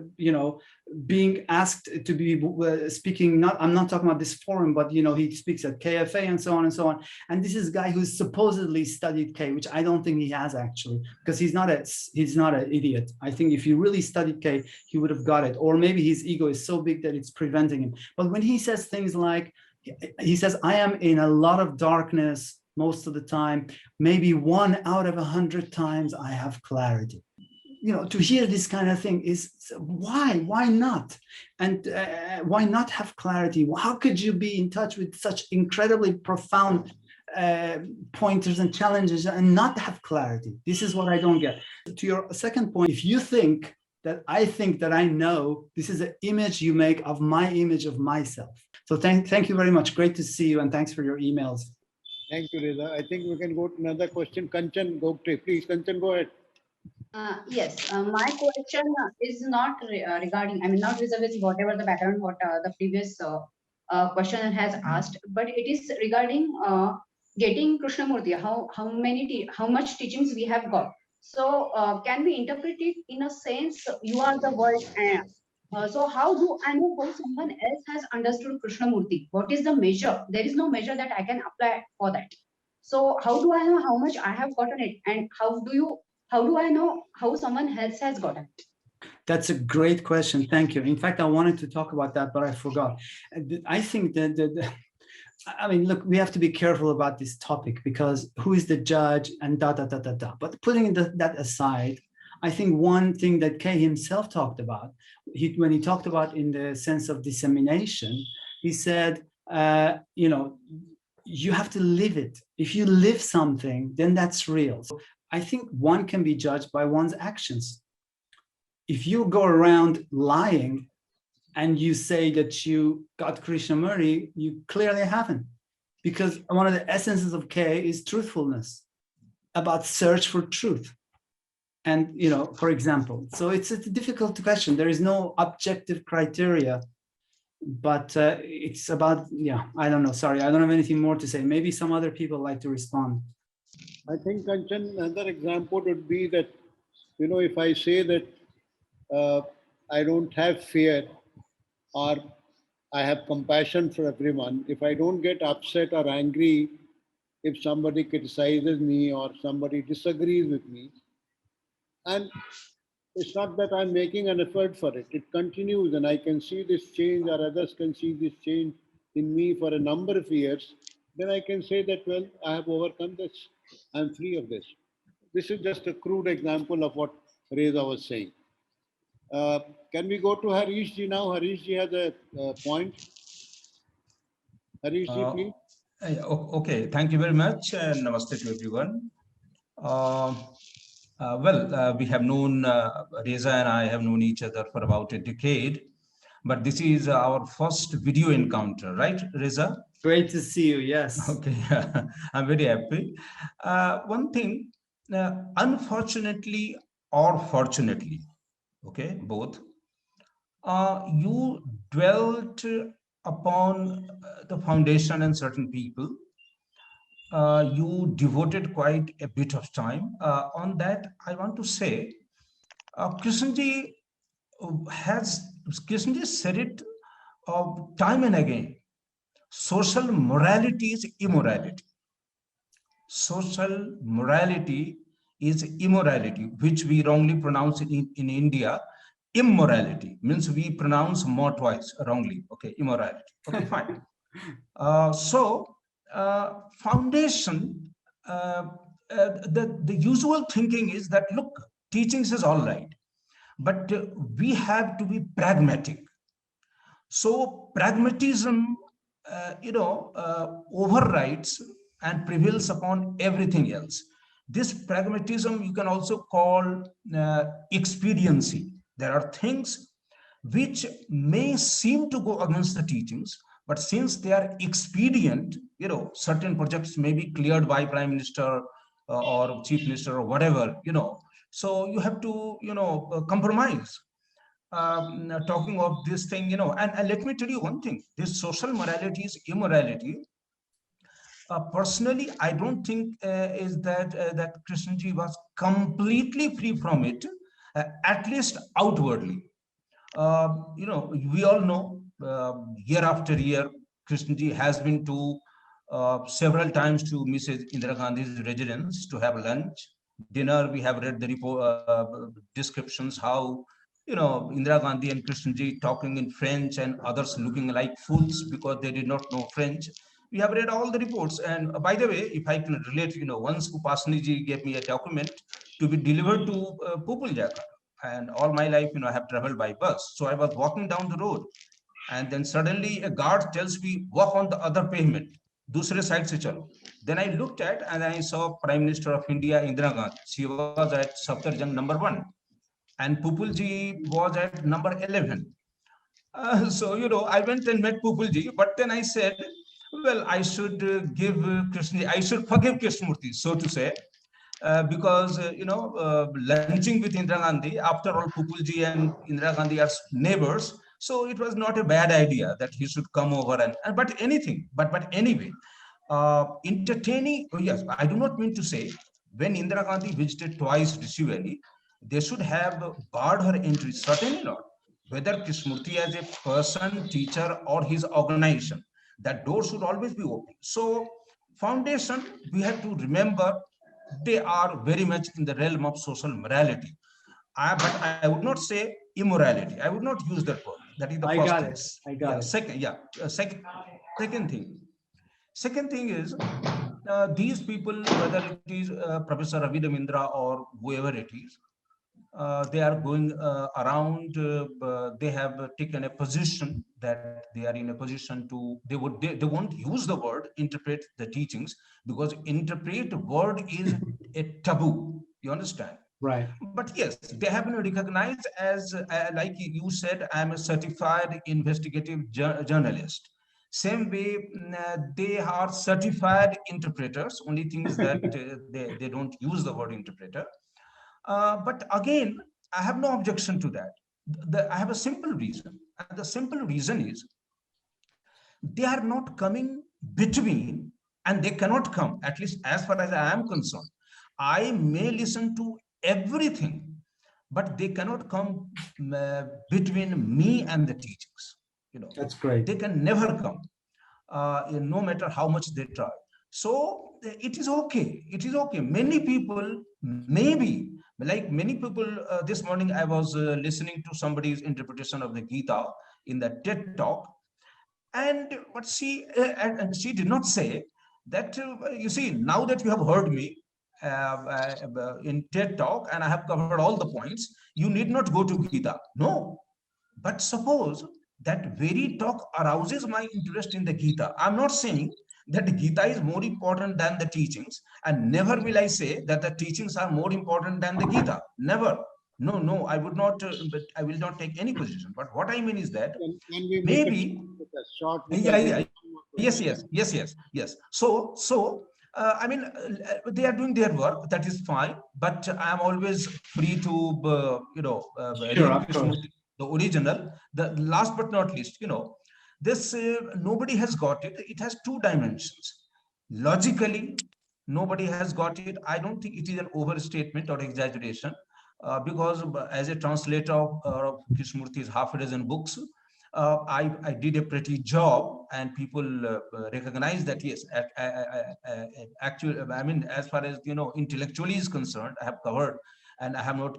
being asked to be speaking, I'm not talking about this forum, but, he speaks at KFA and so on and so on. And this is a guy who's supposedly studied K, which I don't think he has actually, because he's not an idiot. I think if he really studied K, he would have got it. Or maybe his ego is so big that it's preventing him. But when he says things like, he says, I am in a lot of darkness most of the time, maybe 1 out of 100 times I have clarity. To hear this kind of thing is why not? And why not have clarity? How could you be in touch with such incredibly profound pointers and challenges and not have clarity? This is what I don't get. To your second point, if you think that I think that I know, this is an image you make of my image of myself. So thank you very much. Great to see you, and thanks for your emails. Thank you, Reza. I think we can go to another question. Kanchan Gogte, please. Kanchan, go ahead. Yes, my question is not regarding, not vis-a-vis whatever the background, what the previous question has asked, but it is regarding getting Krishnamurti, how much teachings we have got. So can we interpret it in a sense, you are the world, so how do I know how someone else has understood Krishnamurti? What is the measure? There is no measure that I can apply for that. So how do I know how much I have gotten it, and how do I know how someone else has gotten it? That's a great question. Thank you. In fact, I wanted to talk about that, but I forgot. I think that look, we have to be careful about this topic because who is the judge and da. But putting that aside, I think one thing that Kay himself talked about, when he talked about in the sense of dissemination, he said, you have to live it. If you live something, then that's real. So I think one can be judged by one's actions. If you go around lying and you say that you got Krishnamurti, you clearly haven't. Because one of the essences of K is truthfulness, about search for truth. And, for example, so it's a difficult question. There is no objective criteria, but it's about, I don't know. Sorry, I don't have anything more to say. Maybe some other people like to respond. I think, Kanchan, another example would be that, if I say that I don't have fear or I have compassion for everyone, if I don't get upset or angry if somebody criticizes me or somebody disagrees with me, and it's not that I'm making an effort for it. It continues and I can see this change or others can see this change in me for a number of years. Then I can say that, well, I have overcome this. I'm free of this. This is just a crude example of what Reza was saying. Can we go to Harish ji now? Harish ji has a point. Harish ji, please. Okay, thank you very much. Namaste to everyone. We have known, Reza and I have known each other for about a decade, but this is our first video encounter, right, Reza? Great to see you, yes. Okay, I'm very happy. One thing, unfortunately or fortunately, okay, both, you dwelt upon the foundation and certain people. You devoted quite a bit of time on that. I want to say, Krishnji said it time and again. Social morality is immorality. Social morality is immorality, which we wrongly pronounce in India. Immorality means we pronounce more twice wrongly. Okay, immorality. Okay, fine. Foundation, the usual thinking is that, look, teachings is all right, but we have to be pragmatic. So pragmatism, overrides and prevails upon everything else. This pragmatism you can also call expediency. There are things which may seem to go against the teachings, but since they are expedient, certain projects may be cleared by Prime Minister or chief minister or whatever, so you have to, compromise. Talking of this thing, and let me tell you one thing, this social morality is immorality. Personally, I don't think is that Krishnaji was completely free from it, at least outwardly. We all know year after year, Krishnaji has been to several times to Mrs. Indira Gandhi's residence to have lunch, dinner. We have read the report descriptions how Indira Gandhi and Krishnaji talking in French and others looking like fools because they did not know French. We have read all the reports. And by the way, if I can relate, once Upasani ji gave me a document to be delivered to Pupul Jaka. And all my life, I have traveled by bus. So I was walking down the road, and then suddenly a guard tells me, walk on the other pavement. Dusre side se chalo. Then I looked at and I saw Prime Minister of India, Indira Gandhi. She was at Safdarjung number 1. And Pupulji was at number 11. So, I went and met Pupulji, but then I said, well, I should I should forgive Krishnamurti, so to say, because, lunching with Indira Gandhi, after all, Pupulji and Indira Gandhi are neighbors. So it was not a bad idea that he should come over but anyway, entertaining, yes, I do not mean to say when Indira Gandhi visited twice Rishi Valley, they should have barred her entry, certainly not. Whether Krishnamurti as a person, teacher, or his organization, that door should always be open. So foundation, we have to remember, they are very much in the realm of social morality. But I would not say immorality. I would not use that word. That is the first thing. I got it. Second thing is, these people, whether it is Professor Ravi Damindra or whoever it is, they are going around, they have taken a position that they are in a position to, they won't use the word interpret the teachings, because interpret word is a taboo, you understand? Right. But yes, they have been recognized as, like you said, I'm a certified investigative journalist. Same way, they are certified interpreters. Only thing is that they don't use the word interpreter. But again, I have no objection to that. I have a simple reason. And the simple reason is, they are not coming between, and they cannot come, at least as far as I am concerned. I may listen to everything, but they cannot come between me and the teachings. That's great. They can never come, no matter how much they try. So it is okay. It is okay. Many people, maybe, like many people, this morning I was listening to somebody's interpretation of the Gita in the TED talk. And what she did not say that, you see, now that you have heard me in TED talk and I have covered all the points, you need not go to Gita. No. But suppose that very talk arouses my interest in the Gita. I'm not saying that the Gita is more important than the teachings, and never will I say that the teachings are more important than the Gita. Never. No, I would not, but I will not take any position. But what I mean is that maybe, yes. So, I mean, they are doing their work. That is fine. But I am always free to, the original. The last but not least, this nobody has got it. It has two dimensions. Logically, nobody has got it. I don't think it is an overstatement or exaggeration, because as a translator of Krishnamurti's half a dozen books, I did a pretty job, and people recognize that, yes, actually, I mean, as far as, intellectually is concerned, I have covered and I have not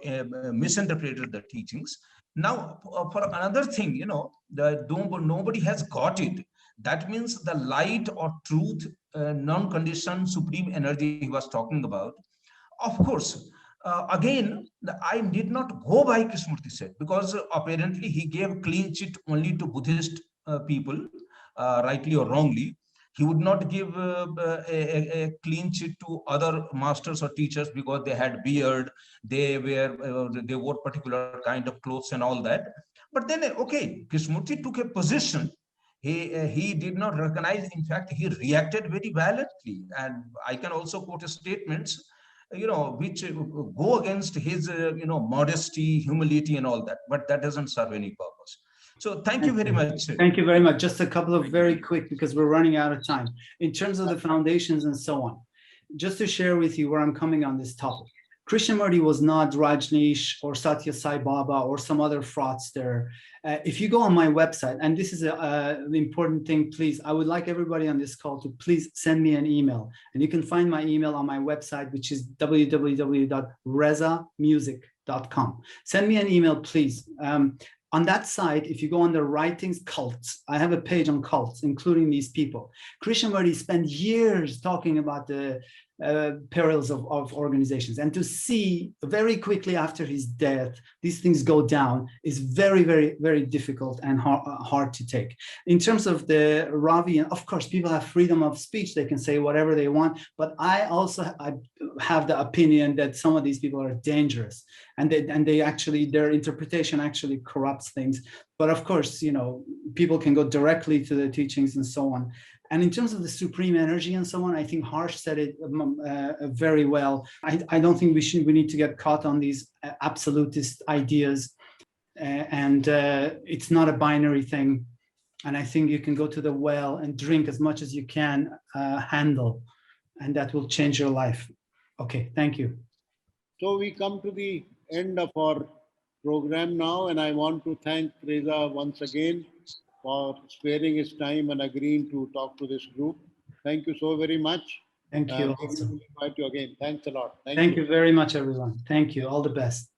misinterpreted the teachings. Now, for another thing, nobody has got it. That means the light or truth, non-conditioned supreme energy he was talking about. Of course, again, I did not go by Krishnamurti said, because apparently he gave clean chit only to Buddhist people, rightly or wrongly. He would not give a clean chit to other masters or teachers because they had beard, they wore particular kind of clothes and all that. But then, okay, Krishnamurti took a position. He did not recognize. In fact, he reacted very violently. And I can also quote statements which go against his, modesty, humility, and all that. But that doesn't serve any purpose. So thank you very much. Thank you very much. Just a couple of very quick, because we're running out of time. In terms of the foundations and so on, just to share with you where I'm coming on this topic. Krishnamurti was not Rajneesh or Satya Sai Baba or some other fraudster. If you go on my website, and this is the important thing, please, I would like everybody on this call to please send me an email. And you can find my email on my website, which is www.rezamusic.com. Send me an email, please. On that site, if you go under writings, cults, I have a page on cults, including these people. Krishnamurti spent years talking about the perils of organizations, and to see very quickly after his death these things go down is very, very, very difficult and hard to take. In terms of the Ravi, and of course people have freedom of speech, they can say whatever they want, but I have the opinion that some of these people are dangerous, and they actually, their interpretation actually corrupts things. But of course, people can go directly to the teachings and so on. And in terms of the supreme energy and so on, I think Harsh said it very well. I don't think we need to get caught on these absolutist ideas, and it's not a binary thing. And I think you can go to the well and drink as much as you can handle, and that will change your life. Okay, thank you. So we come to the end of our program now, and I want to thank Reza once again for sparing his time and agreeing to talk to this group. Thank you so very much. Thank you. We will invite you again. Thanks a lot. Thank you very much, everyone. Thank you. All the best.